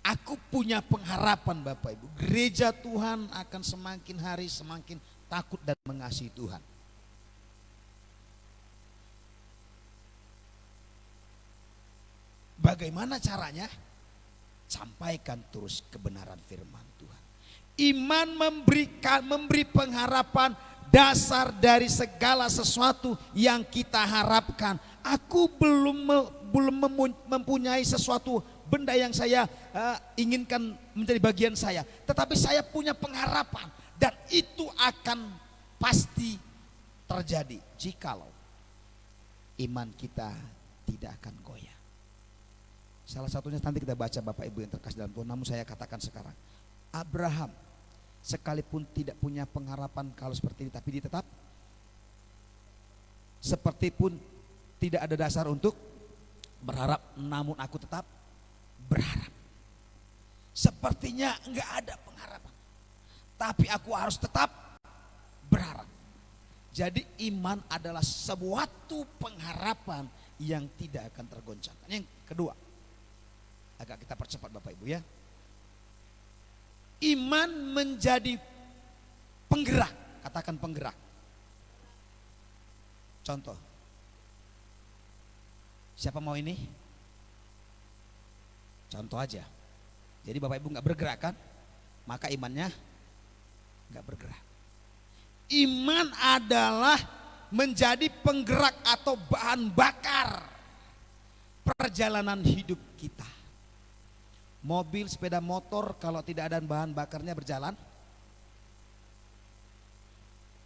Aku punya pengharapan Bapak Ibu, gereja Tuhan akan semakin hari semakin takut dan mengasihi Tuhan. Bagaimana caranya? Sampaikan terus kebenaran firman Tuhan. Iman memberi pengharapan, dasar dari segala sesuatu yang kita harapkan. Aku belum mempunyai sesuatu benda yang saya inginkan menjadi bagian saya, tetapi saya punya pengharapan dan itu akan pasti terjadi jikalau iman kita tidak akan goyah. Salah satunya nanti kita baca Bapak Ibu yang terkasih dalam Tuhan, namun saya katakan sekarang, Abraham sekalipun tidak punya pengharapan kalau seperti ini, tapi dia tetap seperti pun tidak ada dasar untuk berharap, namun aku tetap berharap. Sepertinya enggak ada pengharapan, tapi aku harus tetap berharap. Jadi iman adalah suatu pengharapan yang tidak akan tergoncangkan. Yang kedua, agak kita percepat Bapak Ibu ya. Iman menjadi penggerak, katakan penggerak. Contoh, siapa mau ini? Contoh aja. Jadi Bapak Ibu nggak bergerak kan, maka imannya nggak bergerak. Iman adalah menjadi penggerak atau bahan bakar perjalanan hidup kita. Mobil, sepeda motor kalau tidak ada bahan bakarnya berjalan.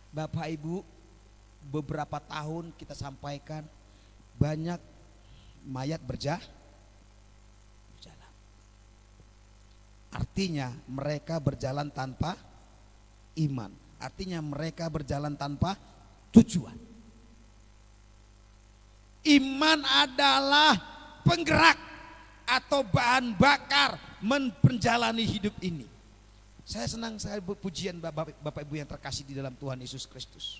Bapak Ibu, beberapa tahun kita sampaikan banyak mayat berjalan. Artinya mereka berjalan tanpa iman. Artinya mereka berjalan tanpa tujuan. Iman adalah penggerak atau bahan bakar menjalani hidup ini. Saya senang sekali pujian Bapak Ibu yang terkasih di dalam Tuhan Yesus Kristus.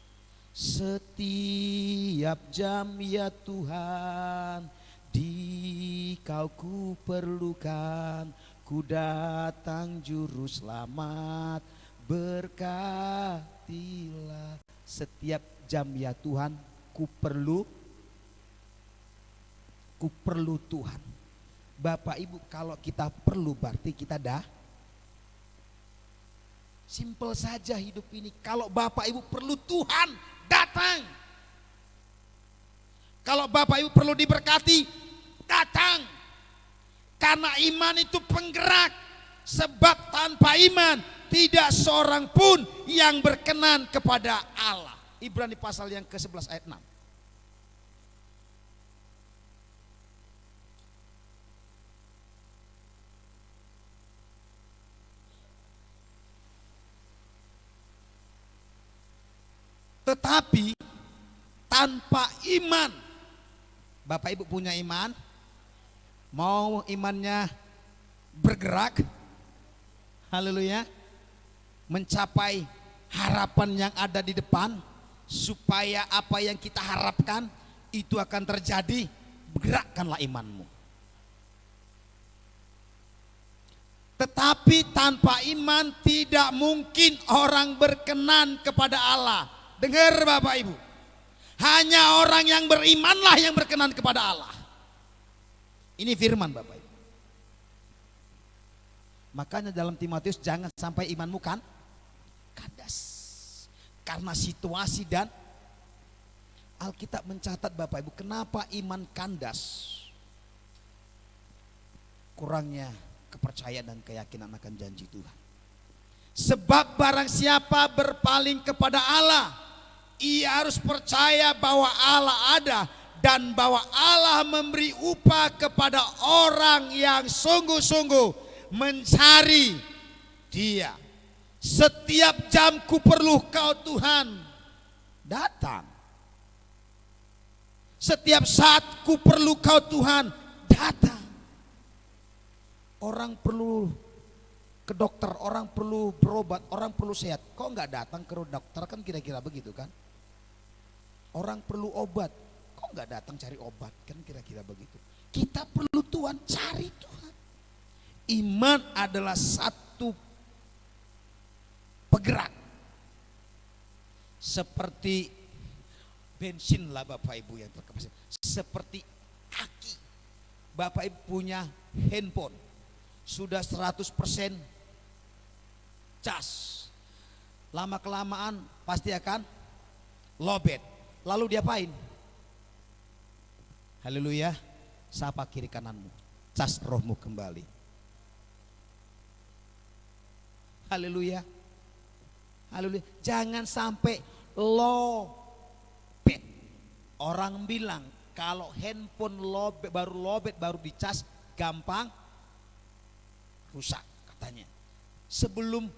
Setiap jam ya Tuhan, di Kau ku perlukan, ku datang juru selamat, berkatilah. Setiap jam ya Tuhan, ku perlu Tuhan. Bapak Ibu, kalau kita perlu berarti kita dah. Simpel saja hidup ini. Kalau Bapak Ibu perlu, Tuhan datang. Kalau Bapak Ibu perlu diberkati, datang. Karena iman itu penggerak. Sebab tanpa iman tidak seorang pun yang berkenan kepada Allah. Ibrani pasal yang ke-11 ayat 6. Tetapi tanpa iman, Bapak Ibu punya iman, mau imannya bergerak, haleluya, mencapai harapan yang ada di depan, supaya apa yang kita harapkan itu akan terjadi, gerakkanlah imanmu. Tetapi tanpa iman tidak mungkin orang berkenan kepada Allah. Dengar Bapak Ibu, hanya orang yang berimanlah yang berkenan kepada Allah. Ini firman Bapak Ibu. Makanya dalam Timotius jangan sampai imanmu kandas. Karena situasi dan Alkitab mencatat Bapak Ibu, kenapa iman kandas? Kurangnya kepercayaan dan keyakinan akan janji Tuhan. Sebab barang siapa berpaling kepada Allah, ia harus percaya bahwa Allah ada dan bahwa Allah memberi upah kepada orang yang sungguh-sungguh mencari Dia. Setiap jam ku perlu Kau Tuhan, datang. Setiap saat ku perlu Kau Tuhan, datang. Orang perlu ke dokter, orang perlu berobat, orang perlu sehat. Kok nggak datang ke dokter, kan kira-kira begitu kan? Orang perlu obat, kok nggak datang cari obat, kan kira-kira begitu. Kita perlu Tuhan, cari Tuhan. Iman adalah satu penggerak, seperti bensin lah Bapak Ibu yang terkepasang, seperti aki. Bapak Ibu punya handphone, sudah 100% cas, lama kelamaan pasti akan lowbat. Lalu diapain? Haleluya, sapa kiri kananmu, cas rohmu kembali. Haleluya, haleluya. Jangan sampai lowbat. Orang bilang kalau handphone lowbat, baru dicas gampang rusak katanya. Sebelum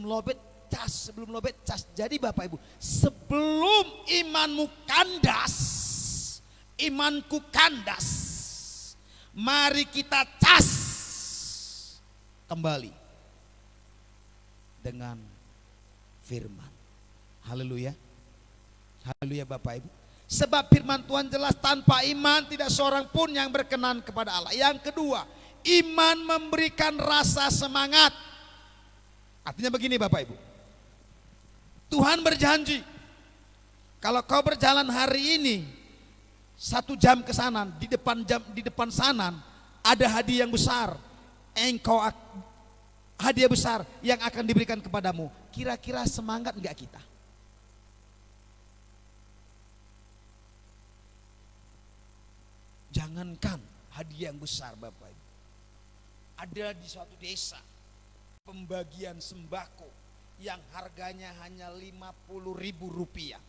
lowbat cas, sebelum lowbat cas. Jadi Bapak Ibu, sebelum imanmu kandas, imanku kandas, mari kita cas kembali dengan firman. Haleluya, haleluya Bapak Ibu. Sebab firman Tuhan jelas, tanpa iman tidak seorang pun yang berkenan kepada Allah. Yang kedua, iman memberikan rasa semangat. Artinya begini Bapak Ibu, Tuhan berjanji, kalau kau berjalan hari ini 1 jam ke sana, di depan sana ada hadiah yang besar. Hadiah besar yang akan diberikan kepadamu. Kira-kira semangat enggak kita? Jangankan hadiah yang besar Bapak Ibu. Ada di suatu desa pembagian sembako yang harganya hanya 50.000 rupiah.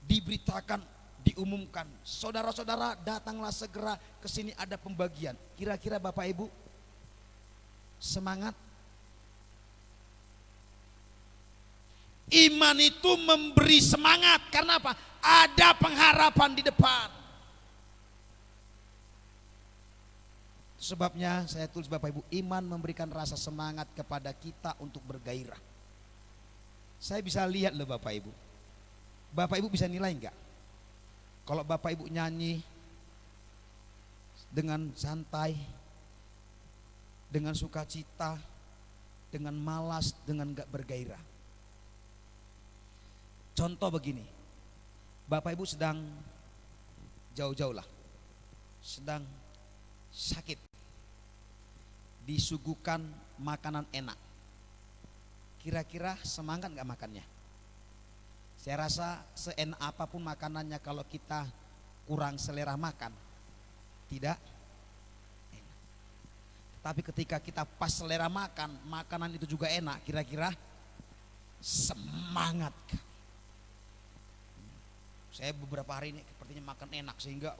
Diberitakan, diumumkan, saudara-saudara datanglah segera ke sini ada pembagian. Kira-kira Bapak Ibu semangat? Iman itu memberi semangat karena apa? Ada pengharapan di depan. Sebabnya saya tulis Bapak Ibu, iman memberikan rasa semangat kepada kita untuk bergairah. Saya bisa lihat loh Bapak Ibu. Bapak Ibu bisa nilai enggak? Kalau Bapak Ibu nyanyi dengan santai, dengan sukacita, dengan malas, dengan enggak bergairah. Contoh begini, Bapak Ibu sedang jauh-jauh lah, sedang sakit, disuguhkan makanan enak. Kira-kira semangat enggak makannya? Saya rasa seenak apapun makanannya kalau kita kurang selera makan, tidak enak. Tapi ketika kita pas selera makan, makanan itu juga enak, kira-kira semangat. Saya beberapa hari ini sepertinya makan enak sehingga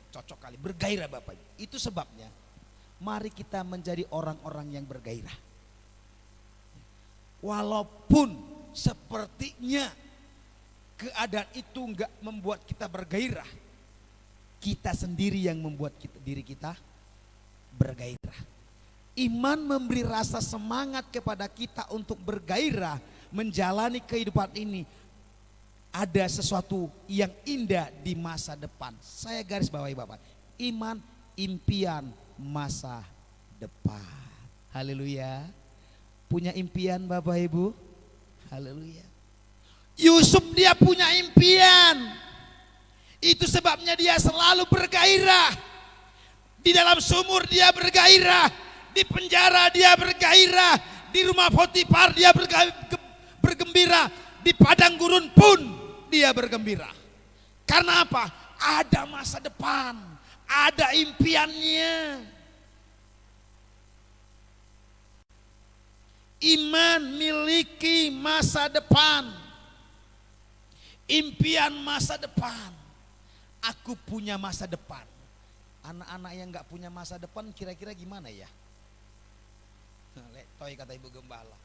cocok kali, bergairah Bapak Ibu. Itu sebabnya mari kita menjadi orang-orang yang bergairah. Walaupun sepertinya keadaan itu enggak membuat kita bergairah, kita sendiri yang membuat diri kita bergairah. Iman memberi rasa semangat kepada kita untuk bergairah menjalani kehidupan ini. Ada sesuatu yang indah di masa depan. Saya garis bawahi Bapak, iman impian masa depan. Haleluya. Punya impian Bapak Ibu? Haleluya. Yusuf dia punya impian. Itu sebabnya dia selalu bergairah. Di dalam sumur dia bergairah, di penjara dia bergairah, di rumah Potifar dia bergembira, di padang gurun pun dia bergembira. Karena apa? Ada masa depan, ada impiannya. Iman miliki masa depan, impian masa depan. Aku punya masa depan. Anak-anak yang gak punya masa depan kira-kira gimana ya? Toy kata Ibu Gembala.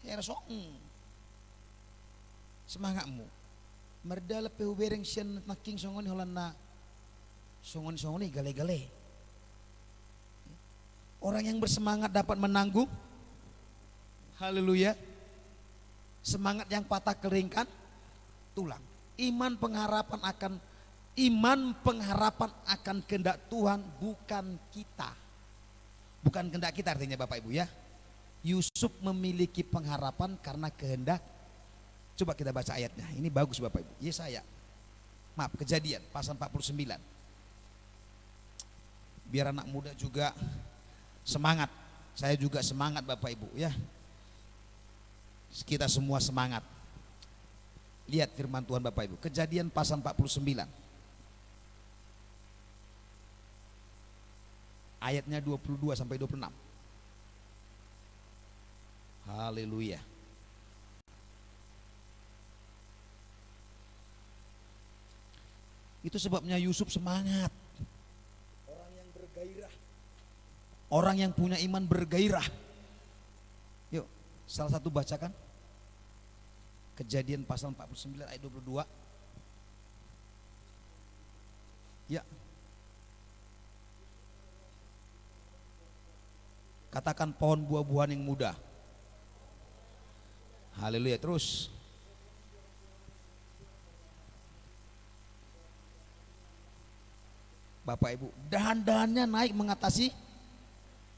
Ya rasong. Semangatmu. Merda lepe ubereng sian naking songon holana. Songon gale-gale. Orang yang bersemangat dapat menanggung. Haleluya. Semangat yang patah keringkan tulang. Iman pengharapan akan kehendak Tuhan, bukan kita. Bukan kehendak kita artinya Bapak Ibu ya. Yusuf memiliki pengharapan karena kehendak. Coba kita baca ayatnya. Ini bagus Bapak Ibu. Kejadian pasal 49. Biar anak muda juga semangat. Saya juga semangat Bapak Ibu ya. Kita semua semangat. Lihat firman Tuhan Bapak Ibu. Kejadian pasal 49. Ayatnya 22 sampai 26. Haleluya. Itu sebabnya Yusuf semangat. Orang yang bergairah. Orang yang punya iman bergairah. Yuk, salah satu bacakan. Kejadian pasal 49 ayat 22. Ya. Katakan pohon buah-buahan yang muda. Haleluya. Terus. Bapak Ibu, dahan-dahannya naik mengatasi.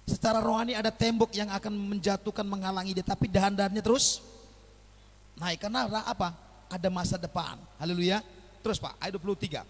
Secara rohani ada tembok yang akan menjatuhkan, menghalangi dia, tapi dahan-dahannya terus naik. Karena apa? Ada masa depan. Haleluya. Terus Pak, ayat 23.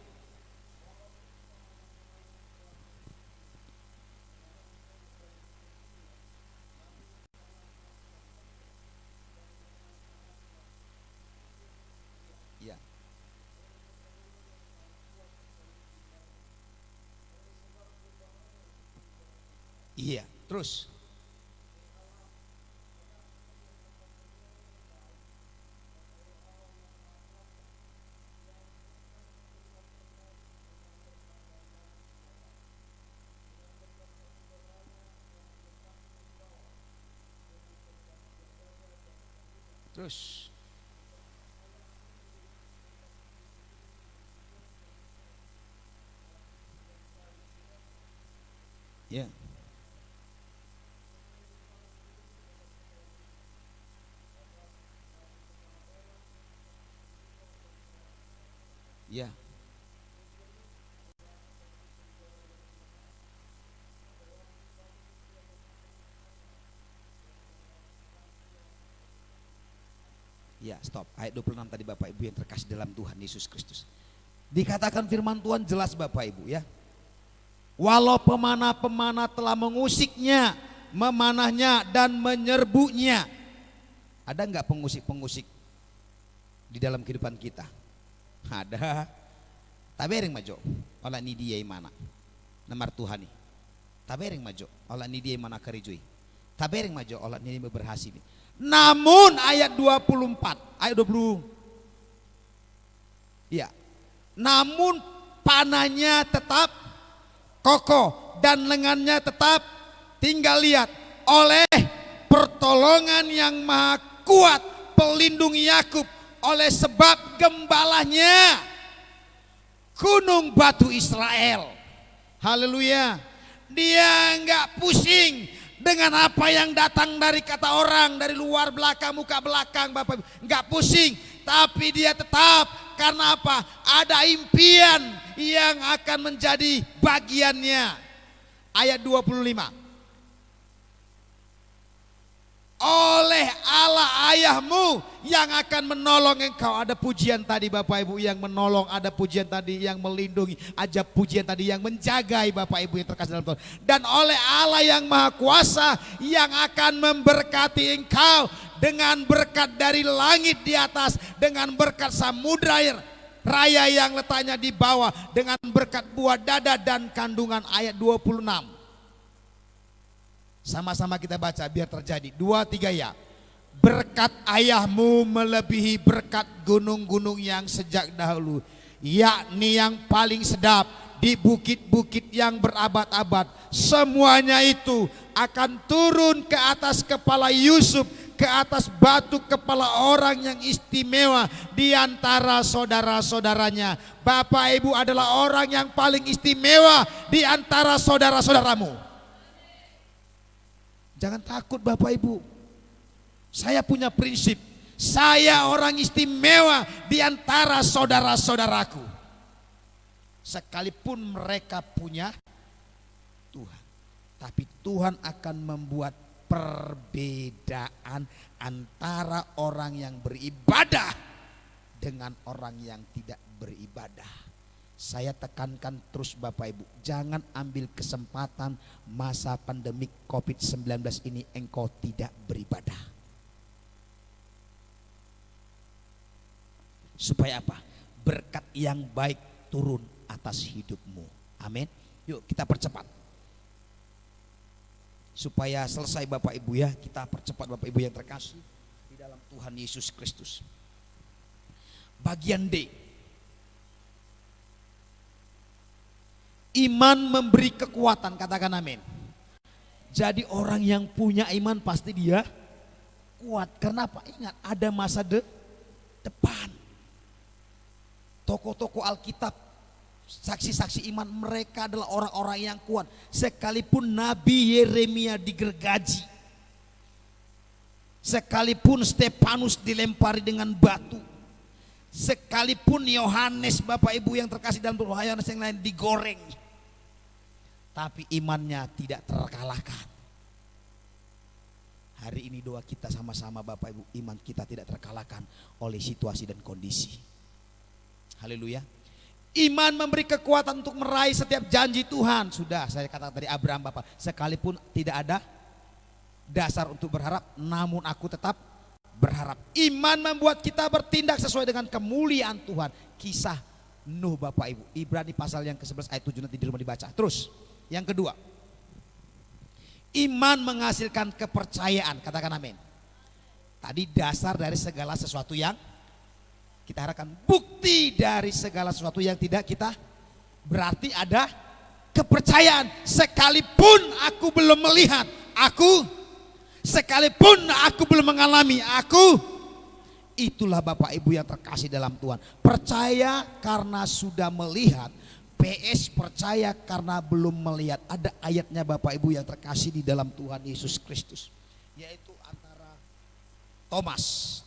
Iya, terus. Terus. Ya. Ya. Ya, stop. Ayat 26 tadi Bapak Ibu yang terkasih dalam Tuhan Yesus Kristus. Dikatakan firman Tuhan jelas Bapak Ibu ya. Walau pemanah-pemanah telah mengusiknya, memanahnya dan menyerbunya. Ada enggak pengusik-pengusik di dalam kehidupan kita? Ada. Tabering majo, olah ni dia mana? Namar Tuhan ni. Tabering majo, olah ni dia mana karijui. Tabering majo, olah ni berhasil. Namun ayat 24, ayat 20. Ya. Namun panahnya tetap kokoh dan lengannya tetap, tinggal lihat, oleh pertolongan yang maha kuat pelindung Yakub, oleh sebab gembalanya gunung batu Israel. Haleluya. Dia enggak pusing dengan apa yang datang dari kata orang, dari luar belakang, muka belakang, Bapak Ibu. Enggak pusing, tapi dia tetap, karena apa? Ada impian yang akan menjadi bagiannya. Ayat 25. Oleh Allah ayahmu yang akan menolong engkau. Ada pujian tadi Bapak Ibu yang menolong, ada pujian tadi yang melindungi, ada pujian tadi yang menjagai Bapak Ibu yang terkasih dalam Tuhan. Dan oleh Allah yang maha kuasa yang akan memberkati engkau dengan berkat dari langit di atas, dengan berkat samudra raya yang letaknya di bawah, dengan berkat buah dada dan kandungan. Ayat 26. Sama-sama kita baca biar terjadi. 2, 3 ya. Berkat ayahmu melebihi berkat gunung-gunung yang sejak dahulu, yakni yang paling sedap di bukit-bukit yang berabad-abad. Semuanya itu akan turun ke atas kepala Yusuf, ke atas batu kepala orang yang istimewa di antara saudara-saudaranya. Bapak Ibu adalah orang yang paling istimewa di antara saudara-saudaramu. Jangan takut Bapak Ibu. Saya punya prinsip. Saya orang istimewa di antara saudara-saudaraku. Sekalipun mereka punya Tuhan. Tapi Tuhan akan membuat perbedaan antara orang yang beribadah dengan orang yang tidak beribadah. Saya tekankan terus Bapak Ibu, jangan ambil kesempatan masa pandemik COVID-19 ini engkau tidak beribadah. Supaya apa? Berkat yang baik turun atas hidupmu. Amin. Yuk kita percepat. Supaya selesai Bapak Ibu ya, kita percepat Bapak Ibu yang terkasih di dalam Tuhan Yesus Kristus. Bagian D. Iman memberi kekuatan, katakan amin. Jadi orang yang punya iman pasti dia kuat. Karena apa? Ingat ada masa depan. Tokoh-tokoh Alkitab, saksi-saksi iman mereka adalah orang-orang yang kuat. Sekalipun Nabi Yeremia digergaji, sekalipun Stefanus dilempari dengan batu, sekalipun Yohanes Bapak Ibu yang terkasih dalam Tuhan, Yohanes yang lain digoreng, tapi imannya tidak terkalahkan. Hari ini doa kita sama-sama Bapak Ibu, iman kita tidak terkalahkan oleh situasi dan kondisi. Haleluya. Iman memberi kekuatan untuk meraih setiap janji Tuhan. Sudah saya katakan tadi Abraham Bapak, sekalipun tidak ada dasar untuk berharap, namun aku tetap berharap. Iman membuat kita bertindak sesuai dengan kemuliaan Tuhan. Kisah Nuh Bapak Ibu, Ibrani pasal yang ke-11 ayat 7 nanti di rumah dibaca. Terus yang kedua, Iman menghasilkan kepercayaan, katakan amin. Tadi dasar dari segala sesuatu yang kita harapkan, bukti dari segala sesuatu yang tidak kita, berarti ada kepercayaan. Sekalipun aku belum melihat, sekalipun aku belum mengalami, itulah Bapak Ibu yang terkasih dalam Tuhan. Percaya karena sudah melihat, PS percaya karena belum melihat. Ada ayatnya Bapak Ibu yang terkasih di dalam Tuhan Yesus Kristus, yaitu antara Thomas.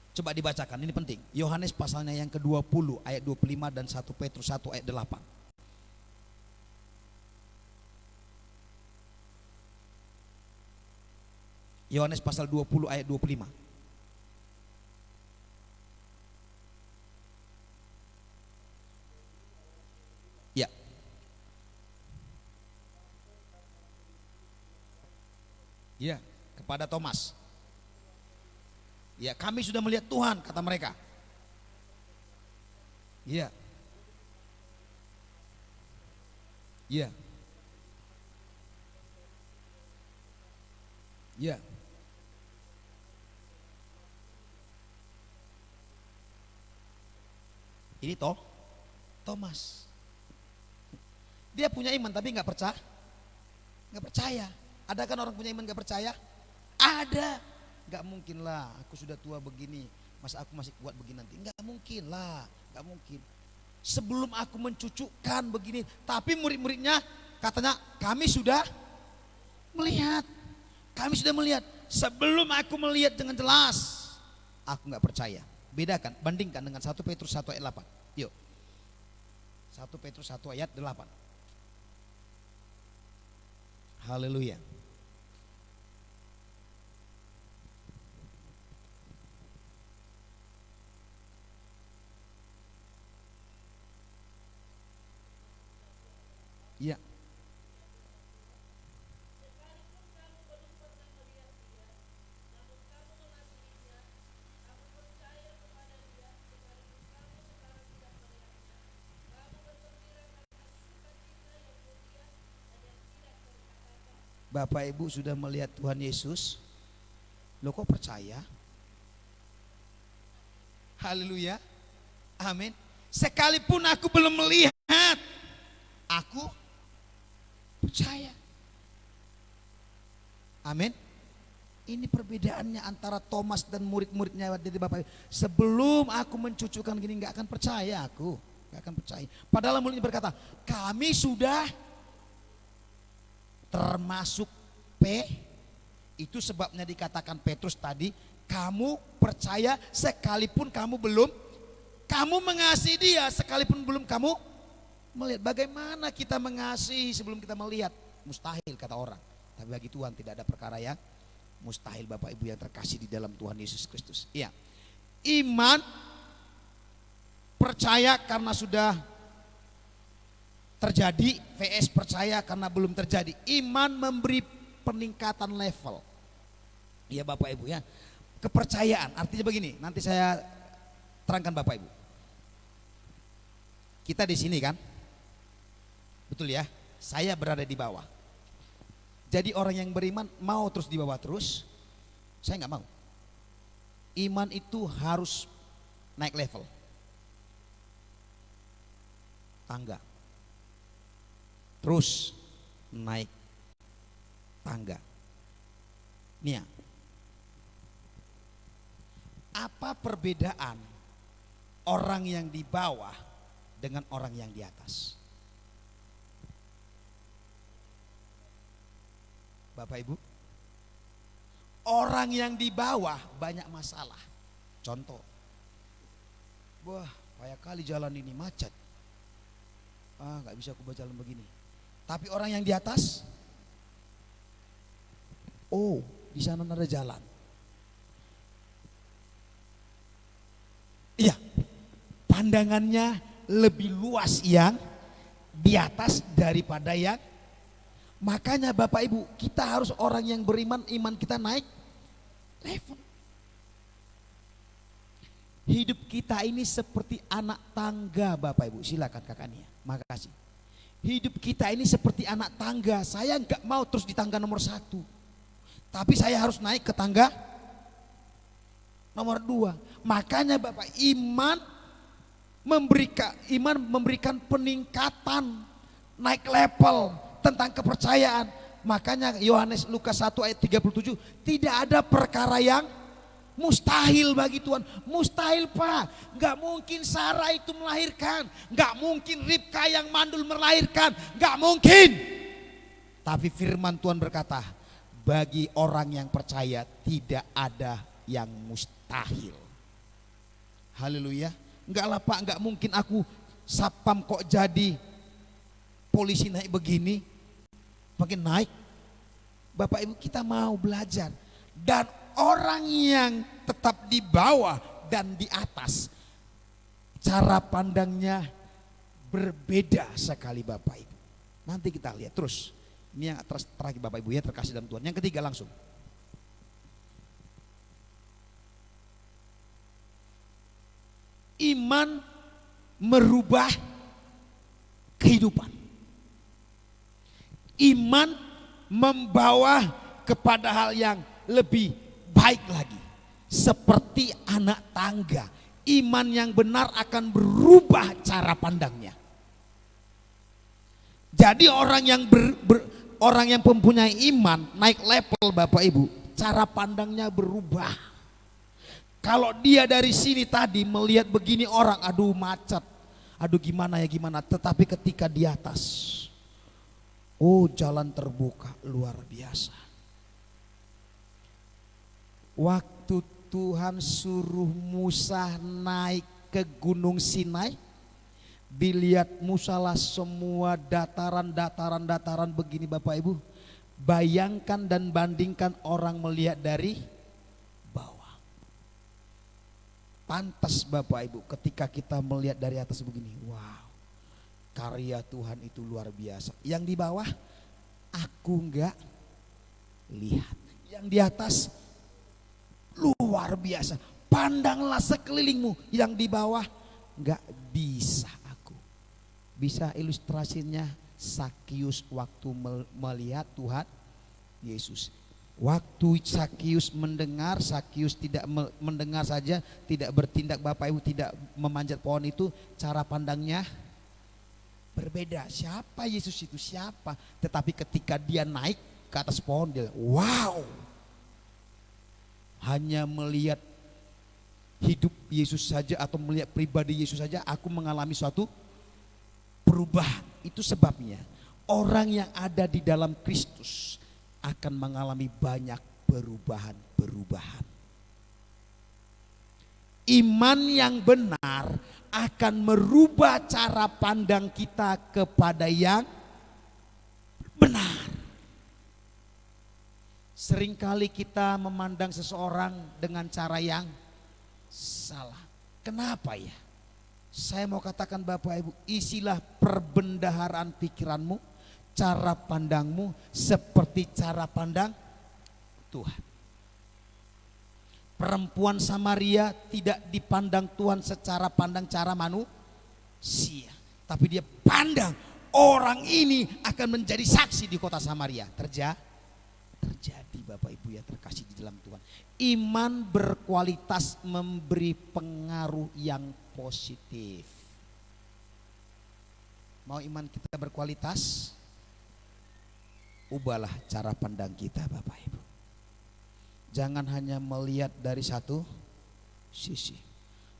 Coba dibacakan, ini penting. Yohanes pasalnya yang ke-20 ayat 25 dan 1 Petrus 1 ayat 8. Yohanes pasal 20 ayat 25. Ya. Ya, kepada Thomas. Ya, kami sudah melihat Tuhan, kata mereka. Ya. Ya. Ya. Ini Thomas. Dia punya iman tapi nggak percaya. Ada kan orang punya iman nggak percaya? Ada. Nggak mungkin lah, aku sudah tua begini, masa aku masih kuat begini nanti? Nggak mungkin lah, nggak mungkin. Sebelum aku mencucukkan begini, tapi murid-muridnya katanya kami sudah melihat. Sebelum aku melihat dengan jelas, aku nggak percaya. Bedakan, bandingkan dengan 1 Petrus 1 ayat 8. Yuk. 1 Petrus 1 ayat 8. Haleluya. Ya. Bapak Ibu sudah melihat Tuhan Yesus, lo kok percaya? Haleluya, amin. Sekalipun aku belum melihat, aku percaya. Amin. Ini perbedaannya antara Thomas dan murid-muridnya dari Bapak Ibu. Sebelum aku mencucukkan gini, nggak akan percaya aku, nggak akan percaya. Padahal muridnya berkata, kami sudah, termasuk P, itu sebabnya dikatakan Petrus tadi, kamu percaya sekalipun kamu belum, kamu mengasihi dia sekalipun belum kamu melihat. Bagaimana kita mengasihi sebelum kita melihat? Mustahil kata orang. Tapi bagi Tuhan tidak ada perkara yang mustahil, Bapak Ibu yang terkasih di dalam Tuhan Yesus Kristus. Iya. Iman percaya karena sudah terjadi, VS percaya karena belum terjadi. Iman memberi peningkatan level. Iya Bapak Ibu ya. Kepercayaan artinya begini, nanti saya terangkan Bapak Ibu. Kita di sini kan, betul ya, saya berada di bawah. Jadi orang yang beriman mau terus di bawah terus, saya nggak mau. Iman itu harus naik level, tangga, terus naik tangga. Nia, apa perbedaan orang yang di bawah dengan orang yang di atas? Bapak Ibu, orang yang di bawah banyak masalah. Contoh, wah payah kali jalan ini macet, nggak bisa aku berjalan begini. Tapi orang yang di atas, oh di sana ada jalan. Iya, pandangannya lebih luas yang di atas daripada yang. Makanya Bapak Ibu, kita harus orang yang beriman, iman kita naik level. Hidup kita ini seperti anak tangga Bapak Ibu. Silakan kakaknya, makasih. Hidup kita ini seperti anak tangga. Saya nggak mau terus di tangga nomor 1. Tapi saya harus naik ke tangga nomor 2. Makanya Bapak, iman memberikan peningkatan, naik level tentang kepercayaan. Makanya Yohanes Lukas 1 ayat 37, tidak ada perkara yang mustahil bagi Tuhan. Mustahil Pak, gak mungkin Sarah itu melahirkan, gak mungkin Ribka yang mandul melahirkan, gak mungkin. Tapi firman Tuhan berkata, bagi orang yang percaya tidak ada yang mustahil. Haleluya. Enggak lah Pak, enggak mungkin aku sapam kok jadi polisi naik begini. Makin naik. Bapak Ibu, kita mau belajar. Dan orang yang tetap di bawah dan di atas, cara pandangnya berbeda sekali Bapak Ibu. Nanti kita lihat terus. Ini yang terakhir Bapak Ibu ya, terkasih dalam Tuhan. Yang ketiga langsung. Iman merubah kehidupan. Iman membawa kepada hal yang lebih baik lagi. Seperti anak tangga. Iman yang benar akan berubah cara pandangnya. Jadi orang yang mempunyai iman naik level Bapak Ibu, cara pandangnya berubah. Kalau dia dari sini tadi melihat begini orang, aduh macet, aduh gimana ya gimana. Tetapi ketika di atas, oh jalan terbuka luar biasa. Waktu Tuhan suruh Musa naik ke Gunung Sinai, dilihat Musa lah semua dataran begini Bapak Ibu. Bayangkan dan bandingkan orang melihat dari bawah. Pantas Bapak Ibu ketika kita melihat dari atas begini, wow, karya Tuhan itu luar biasa. Yang di bawah aku enggak lihat, yang di atas luar biasa. Pandanglah sekelilingmu, yang di bawah enggak bisa aku. Bisa ilustrasinya Sakius waktu melihat Tuhan Yesus. Waktu Sakius mendengar, Sakius tidak mendengar saja, tidak bertindak Bapak Ibu, tidak memanjat pohon itu, cara pandangnya berbeda. Siapa Yesus itu, siapa? Tetapi ketika dia naik ke atas pohon, dia wow. Hanya melihat hidup Yesus saja atau melihat pribadi Yesus saja, aku mengalami suatu perubahan. Itu sebabnya orang yang ada di dalam Kristus akan mengalami banyak perubahan. Iman yang benar akan merubah cara pandang kita kepada yang benar. Seringkali kita memandang seseorang dengan cara yang salah. Kenapa ya? Saya mau katakan Bapak Ibu, isilah perbendaharaan pikiranmu, cara pandangmu seperti cara pandang Tuhan. Perempuan Samaria tidak dipandang Tuhan secara pandang cara manusia, tapi dia pandang orang ini akan menjadi saksi di kota Samaria. Terjadi Bapak Ibu ya terkasih di dalam Tuhan. Iman berkualitas memberi pengaruh yang positif. Mau iman kita berkualitas? Ubahlah cara pandang kita Bapak Ibu. Jangan hanya melihat dari satu sisi.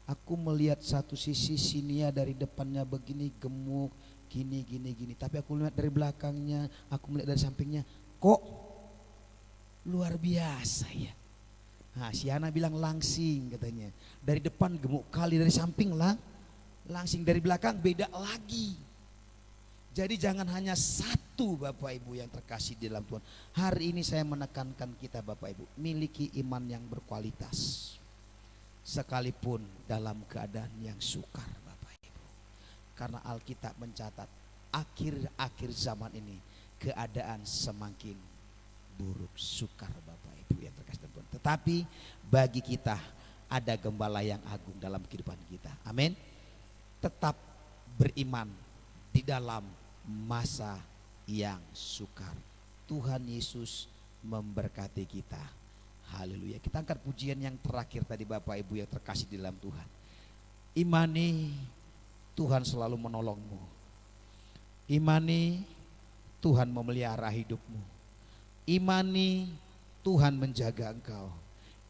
Aku melihat satu sisi, sini ya dari depannya begini gemuk, gini. Tapi aku lihat dari belakangnya, aku melihat dari sampingnya, kok luar biasa ya. Nah, si Hana bilang langsing katanya. Dari depan gemuk kali, dari samping langsing, dari belakang beda lagi. Jadi jangan hanya satu Bapak Ibu yang terkasih di dalam Tuhan. Hari ini saya menekankan kita Bapak Ibu, miliki iman yang berkualitas. Sekalipun dalam keadaan yang sukar Bapak Ibu. Karena Alkitab mencatat akhir-akhir zaman ini keadaan semakin buruk, sukar Bapak Ibu yang terkasih dalam Tuhan. Tetapi bagi kita ada gembala yang agung dalam kehidupan kita. Amin. Tetap beriman di dalam masa yang sukar. Tuhan Yesus memberkati kita. Haleluya. Kita angkat pujian yang terakhir tadi Bapak Ibu yang terkasih di dalam Tuhan. Imani Tuhan selalu menolongmu. Imani Tuhan memelihara hidupmu. Imani Tuhan menjaga engkau.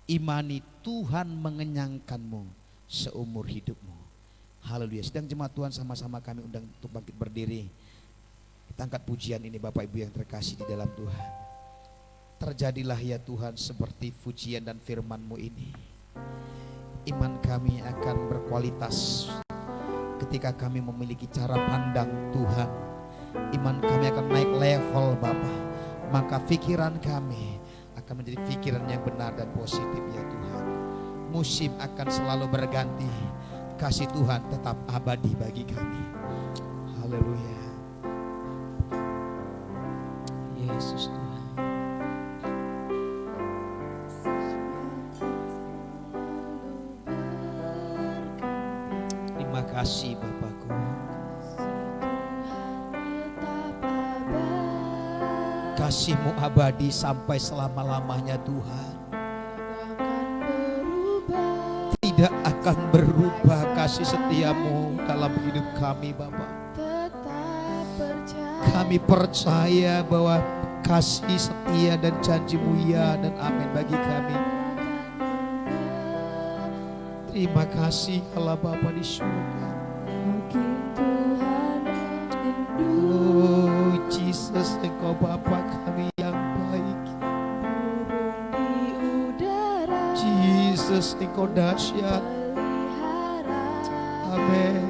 Imani Tuhan mengenyangkanmu seumur hidupmu. Haleluya. Sedang jemaat Tuhan sama-sama kami undang untuk bangkit berdiri. Kita angkat pujian ini Bapak Ibu yang terkasih di dalam Tuhan. Terjadilah ya Tuhan seperti pujian dan firman-Mu ini. Iman kami akan berkualitas ketika kami memiliki cara pandang Tuhan. Iman kami akan naik level Bapa. Maka pikiran kami akan menjadi pikiran yang benar dan positif ya Tuhan. Musim akan selalu berganti. Kasih Tuhan tetap abadi bagi kami. Haleluya. Yesus Tuhan. Terima kasih Bapakku. Kasih-Mu abadi sampai selama-lamanya Tuhan. Tidak akan berubah kasih setia-Mu dalam hidup kami Bapa. Kami percaya bahwa kasih setia dan janji-Mu ya dan amin bagi kami. Terima kasih Allah Bapa di surga. Oh Jesus, Engkau Bapa kami yang baik. Jesus, Engkau dahsyat. Amin.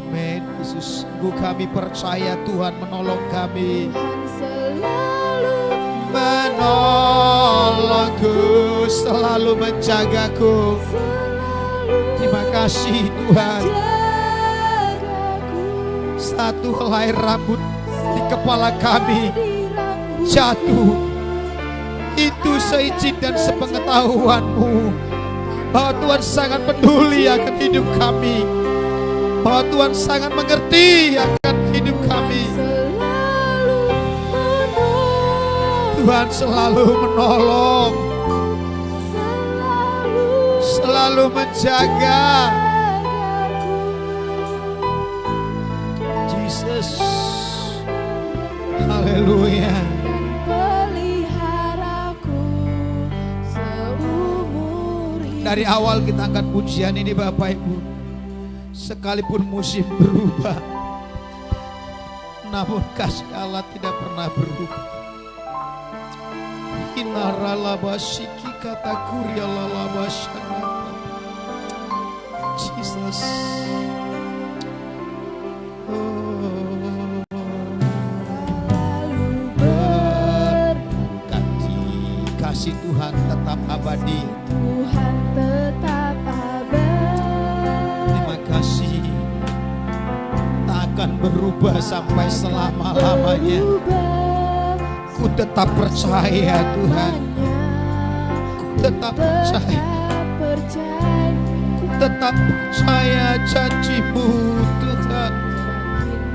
Amin. Yesus, sungguh kami percaya Tuhan menolong kami. Menolongku, selalu menjagaku. Terima kasih Tuhan. Satu helai rambut di kepala kami jatuh, itu seizin dan sepengetahuan-Mu bahwa Tuhan sangat peduli akan hidup kami, bahwa Tuhan sangat mengerti akan hidup kami. Tuhan selalu menolong, selalu menjaga. Jesus, haleluya. Dari awal kita angkat pujian ini Bapak Ibu, sekalipun musim berubah, namun kasih Allah tidak pernah berubah. Inaralabashiki kata kurialalabashana. Jesus. Kasih Tuhan tetap abadi. Tuhan tetap abadi. Terima kasih. Tak akan berubah sampai selama-lamanya. Ku tetap percaya Tuhan. Ku tetap percaya. Ku tetap percaya janji-Mu Tuhan.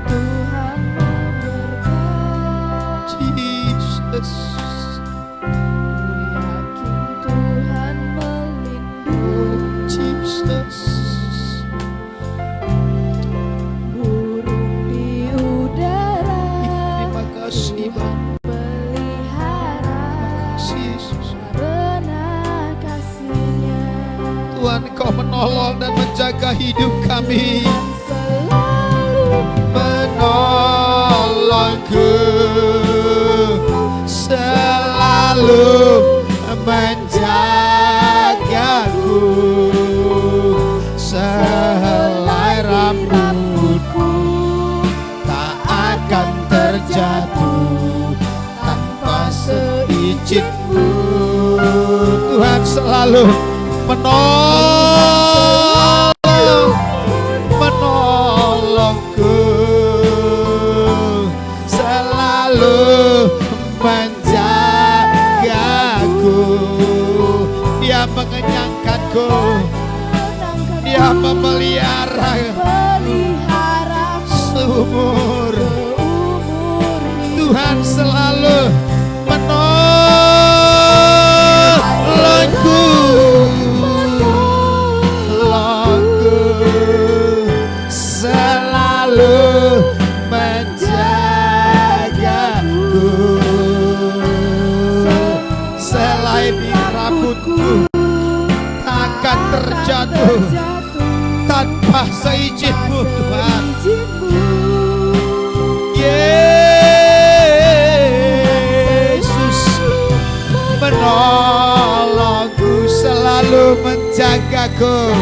Tuhan memberkati. Jesus. Burung di udara, Terima kasih Bapa. pelihara Yesus. karena kasih-Nya. Tuhan Kau menolong dan menjaga hidup kami. Selalu Menolongku, selalu menjagaku. Sehelai rambutku tak akan terjatuh tanpa seizin-Mu. Tuhan selalu menolongku, selalu menjagaku. Dia mengenyangkanku, Dia memelihara seumur seumur hidup. Tuhan selalu menolongku, selalu menjagaku. Selai rambutku takkan terjatuh tanpa seizin-Mu Tuhan. Yesus menolongku, selalu menjagaku.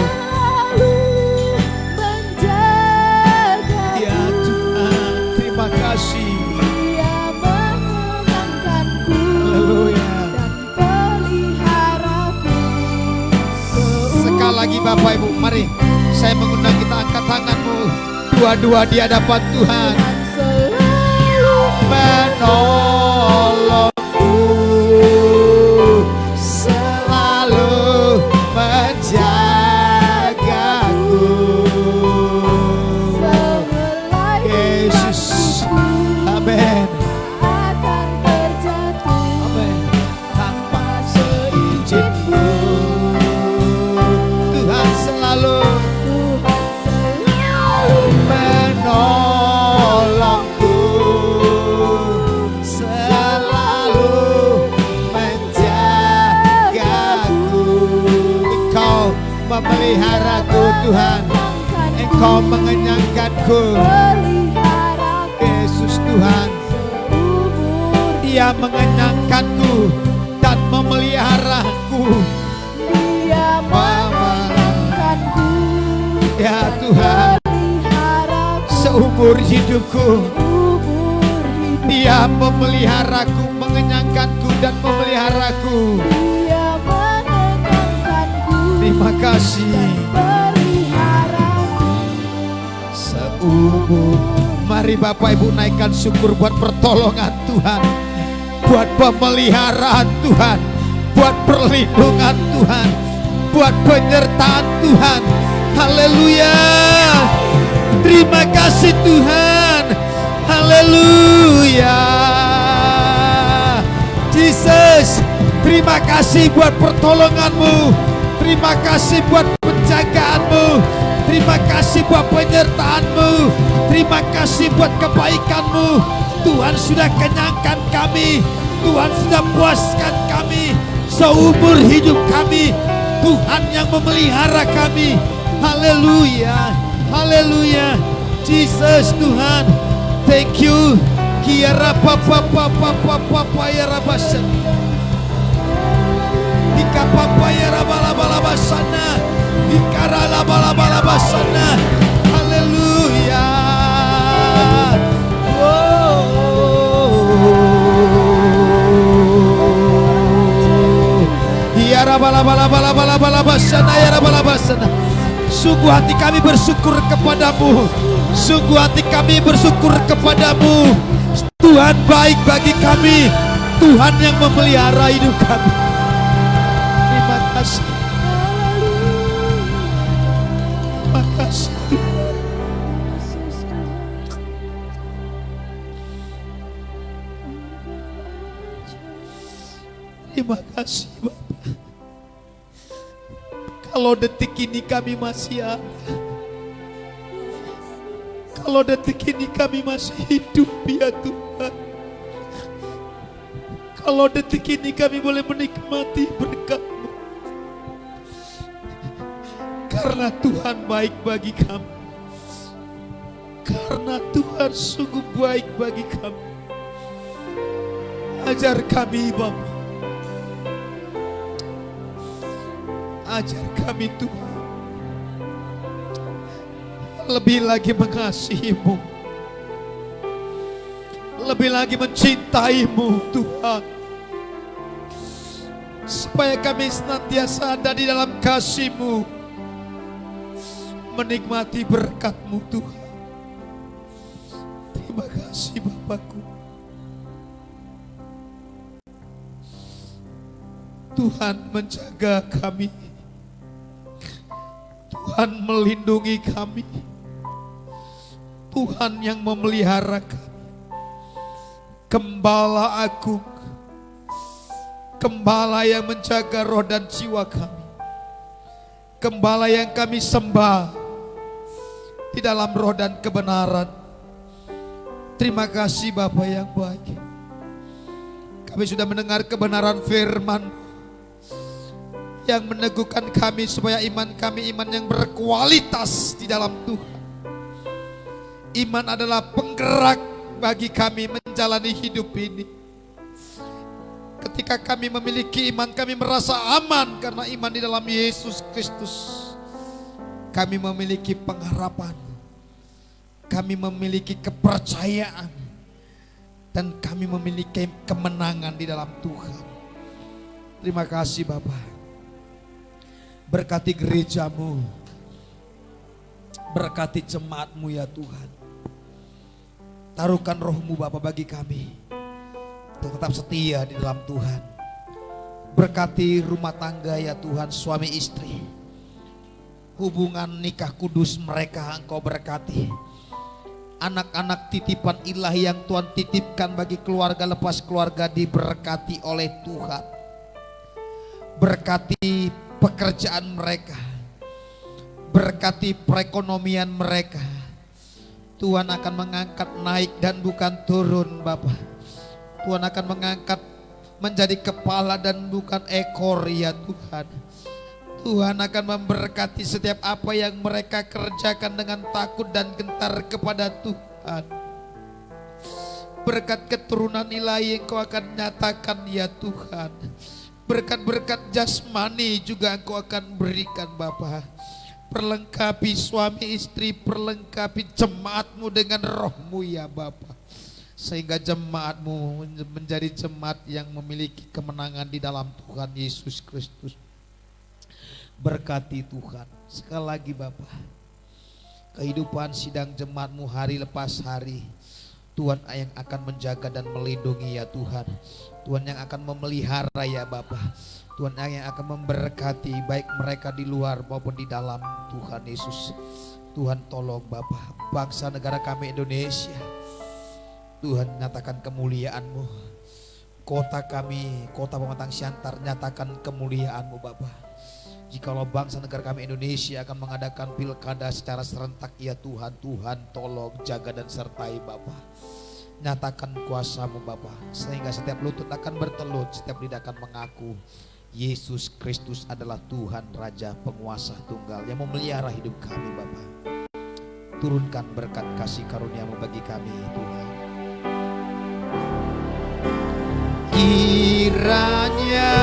Ya Tuhan, terima kasih. Dia menenangkanku Haleluya. dan peliharaku. Sekali lagi Bapak Ibu, mari saya mengundang kita angkat tanganmu dua-dua di hadapan Tuhan. Menolongku, selalu menjagaku. Yesus, amin. Akan terjatuh Amin. Tanpa seizin-Mu Tuhan selalu menolongku, selalu menjagaku. Engkau memeliharaku Tuhan, Engkau mengenyangkanku. Yesus Tuhan, Dia mengenyangkanku dan memeliharaku. Dia menenangkanku Ya dan Tuhan, peliharaku seumur hidupku seumur hidup. Dia memeliharaku, mengenyangkanku dan memeliharaku. Dia menenangkanku Terima kasih. peliharaku Seumur, mari Bapak Ibu naikkan syukur buat pertolongan Tuhan, buat pemeliharaan Tuhan, buat perlindungan Tuhan, buat penyertaan Tuhan. Haleluya. Terima kasih Tuhan. Haleluya. Jesus, terima kasih buat pertolongan-Mu. Terima kasih buat penjagaanmu. Terima kasih buat penyertaan-Mu. Terima kasih buat kebaikan-Mu. Tuhan sudah kenyangkan kami. Tuhan sudah puaskan kami seumur hidup kami. Tuhan yang memelihara kami. Haleluya. Haleluya. Jesus Tuhan. Thank you. Kiara papa papa papa ya rabasan. Ika papa ya rabala sana. Ikara la sana. Haleluya. Ya rabala sana ya rabala sana. Sungguh hati kami bersyukur kepadamu. Sungguh hati kami bersyukur kepadamu. Tuhan baik bagi kami. Tuhan yang memelihara hidup kami. Terima kasih. Terima kasih. Terima kasih Bapak. Kalau detik ini kami masih ada, kalau detik ini kami masih hidup ya Tuhan, kalau detik ini kami boleh menikmati berkat-Mu, karena Tuhan baik bagi kami, karena Tuhan sungguh baik bagi kami. Ajar kami Bapa, ajar kami Tuhan, lebih lagi mengasihi-Mu, lebih lagi mencintai-Mu Tuhan, supaya kami senantiasa ada di dalam kasih-Mu, menikmati berkat-Mu Tuhan. Terima kasih Bapakku. Tuhan menjaga kami, Tuhan melindungi kami, Tuhan yang memelihara kami, Gembala agung, Gembala yang menjaga roh dan jiwa kami, Gembala yang kami sembah di dalam roh dan kebenaran. Terima kasih Bapa yang baik. Kami sudah mendengar kebenaran firman yang meneguhkan kami supaya iman kami iman yang berkualitas di dalam Tuhan. Iman adalah penggerak bagi kami menjalani hidup ini. Ketika kami memiliki iman, kami merasa aman karena iman di dalam Yesus Kristus. Kami memiliki pengharapan, kami memiliki kepercayaan, dan kami memiliki kemenangan di dalam Tuhan. Terima kasih Bapa. Berkati gerejamu, berkati jemaatmu ya Tuhan. Taruhkan rohmu Bapa bagi kami untuk tetap setia di dalam Tuhan. Berkati rumah tangga ya Tuhan, suami istri, hubungan nikah kudus mereka Engkau berkati. Anak-anak titipan ilahi yang Tuhan titipkan bagi keluarga lepas keluarga diberkati oleh Tuhan. Berkati pekerjaan mereka, berkati perekonomian mereka. Tuhan akan mengangkat naik dan bukan turun Bapa. Tuhan akan mengangkat menjadi kepala dan bukan ekor ya Tuhan. Tuhan akan memberkati setiap apa yang mereka kerjakan dengan takut dan gentar kepada Tuhan. Berkat keturunan ilahi Engkau akan nyatakan ya Tuhan. Berkat-berkat jasmani juga Engkau akan berikan Bapa. Perlengkapi suami istri, perlengkapi jemaatmu dengan rohmu ya Bapa. Sehingga jemaatmu menjadi jemaat yang memiliki kemenangan di dalam Tuhan Yesus Kristus. Berkati Tuhan. Sekali lagi Bapa, kehidupan sidang jemaatmu hari lepas hari, Tuhan yang akan menjaga dan melindungi ya Tuhan. Tuhan yang akan memelihara ya Bapa. Tuhan yang akan memberkati baik mereka di luar maupun di dalam Tuhan Yesus. Tuhan tolong Bapa bangsa negara kami Indonesia. Tuhan nyatakan kemuliaan-Mu. Kota kami, kota Pematang Siantar, nyatakan kemuliaan-Mu Bapa. Jikalau bangsa negara kami Indonesia akan mengadakan pilkada secara serentak ya Tuhan, Tuhan tolong jaga dan sertai Bapa. Nyatakan kuasa-Mu Bapa, sehingga setiap lutut akan bertelut, setiap lidah akan mengaku Yesus Kristus adalah Tuhan, Raja, Penguasa Tunggal yang memelihara hidup kami Bapa. Turunkan berkat kasih karunia-Mu bagi kami Tuhan. Kiranya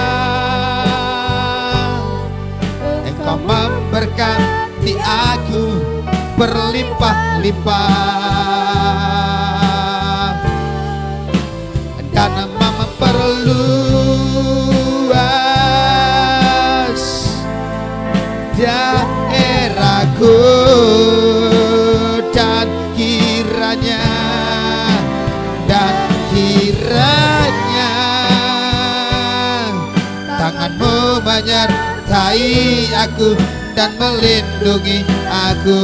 Engkau memberkati aku berlimpah-limpah dan memperluas daerahku, dan kiranya tangan-Mu menyertai aku dan melindungi aku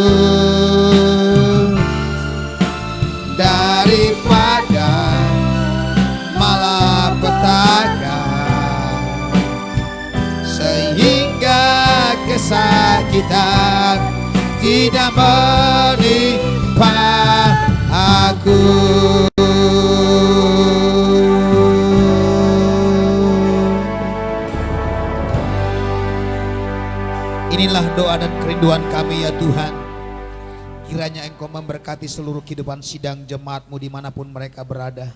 daripada malapetaka, sehingga kesakitan tidak menimpa aku. Inilah doa dan kerinduan kami ya Tuhan. Kiranya Engkau memberkati seluruh kehidupan sidang jemaat-Mu dimanapun mereka berada,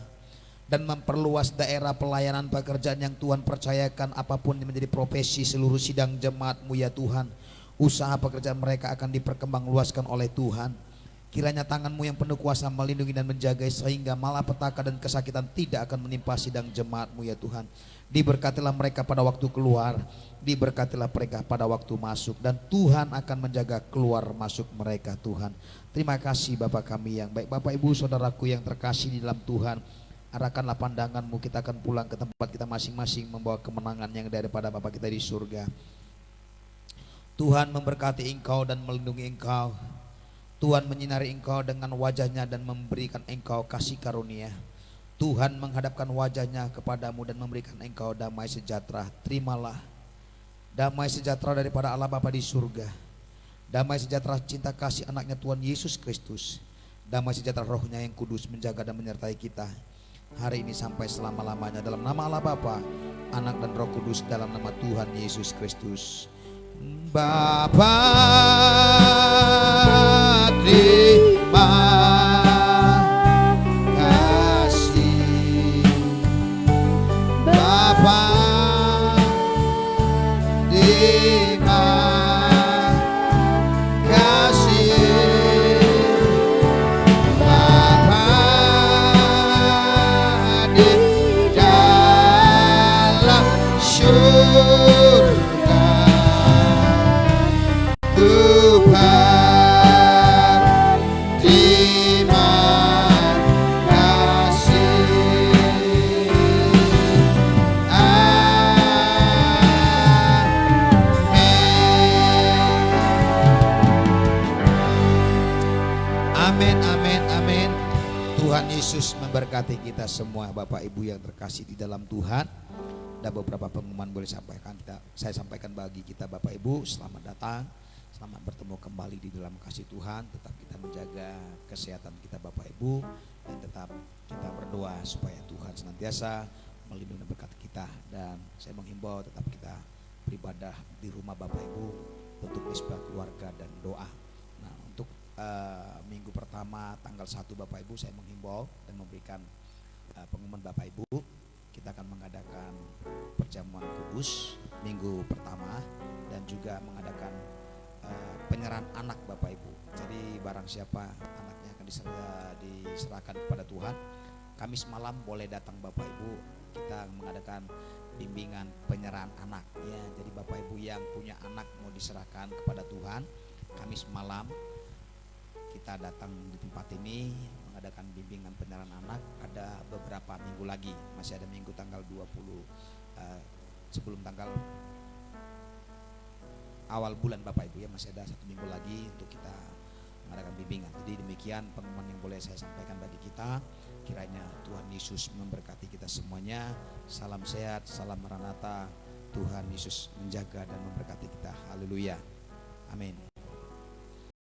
dan memperluas daerah pelayanan pekerjaan yang Tuhan percayakan, apapun yang menjadi profesi seluruh sidang jemaat-Mu ya Tuhan. Usaha pekerjaan mereka akan diperkembangluaskan oleh Tuhan. Kiranya tangan-Mu yang penuh kuasa melindungi dan menjaga, sehingga malapetaka dan kesakitan tidak akan menimpa sidang jemaat-Mu ya Tuhan. Diberkatilah mereka pada waktu keluar, diberkatilah mereka pada waktu masuk, dan Tuhan akan menjaga keluar masuk mereka Tuhan. Terima kasih Bapa kami yang baik. Bapak Ibu Saudaraku yang terkasih di dalam Tuhan, arahkanlah pandangan-Mu, kita akan pulang ke tempat kita masing-masing membawa kemenangan yang daripada Bapa kita di surga. Tuhan memberkati engkau dan melindungi engkau. Tuhan menyinari engkau dengan wajahnya dan memberikan engkau kasih karunia. Tuhan menghadapkan wajahnya kepadamu dan memberikan engkau damai sejahtera. Terimalah damai sejahtera daripada Allah Bapa di surga. Damai sejahtera cinta kasih anaknya Tuhan Yesus Kristus. Damai sejahtera rohnya yang kudus menjaga dan menyertai kita hari ini sampai selama-lamanya. Dalam nama Allah Bapa, Anak dan Roh Kudus, dalam nama Tuhan Yesus Kristus. Bapa, terima kasih. Bapa, terima kasih. Bapa di dalam surga, Tuhan terima kasih. Amin, amin, amin. Tuhan Yesus memberkati kita semua, Bapak Ibu yang terkasih di dalam Tuhan. Ada beberapa pengumuman boleh saya sampaikan bagi kita Bapak Ibu. Selamat datang, selamat bertemu kembali di dalam kasih Tuhan. Tetap kita menjaga kesehatan kita Bapak Ibu, dan tetap kita berdoa supaya Tuhan senantiasa melindungi dan berkati kita. Dan saya menghimbau tetap kita beribadah di rumah Bapak Ibu untuk misbah keluarga dan doa. Nah, untuk minggu pertama tanggal 1 Bapak Ibu, saya menghimbau dan memberikan pengumuman Bapak Ibu. Kita akan mengadakan perjamuan kudus minggu pertama dan juga mengadakan penyerahan anak Bapak Ibu. Jadi barang siapa anaknya akan diserahkan kepada Tuhan, Kamis malam boleh datang Bapak Ibu. Kita mengadakan bimbingan penyerahan anak ya. Jadi Bapak Ibu yang punya anak mau diserahkan kepada Tuhan, Kamis malam kita datang di tempat ini mengadakan bimbingan penyerahan anak. Ada beberapa minggu lagi, masih ada minggu tanggal 20 sebelum tanggal awal bulan Bapak Ibu ya, masih ada 1 minggu lagi untuk kita mengadakan bimbingan. Jadi demikian pengumuman yang boleh saya sampaikan bagi kita. Kiranya Tuhan Yesus memberkati kita semuanya. Salam sehat, salam Maranatha. Tuhan Yesus menjaga dan memberkati kita. Haleluya. Amin.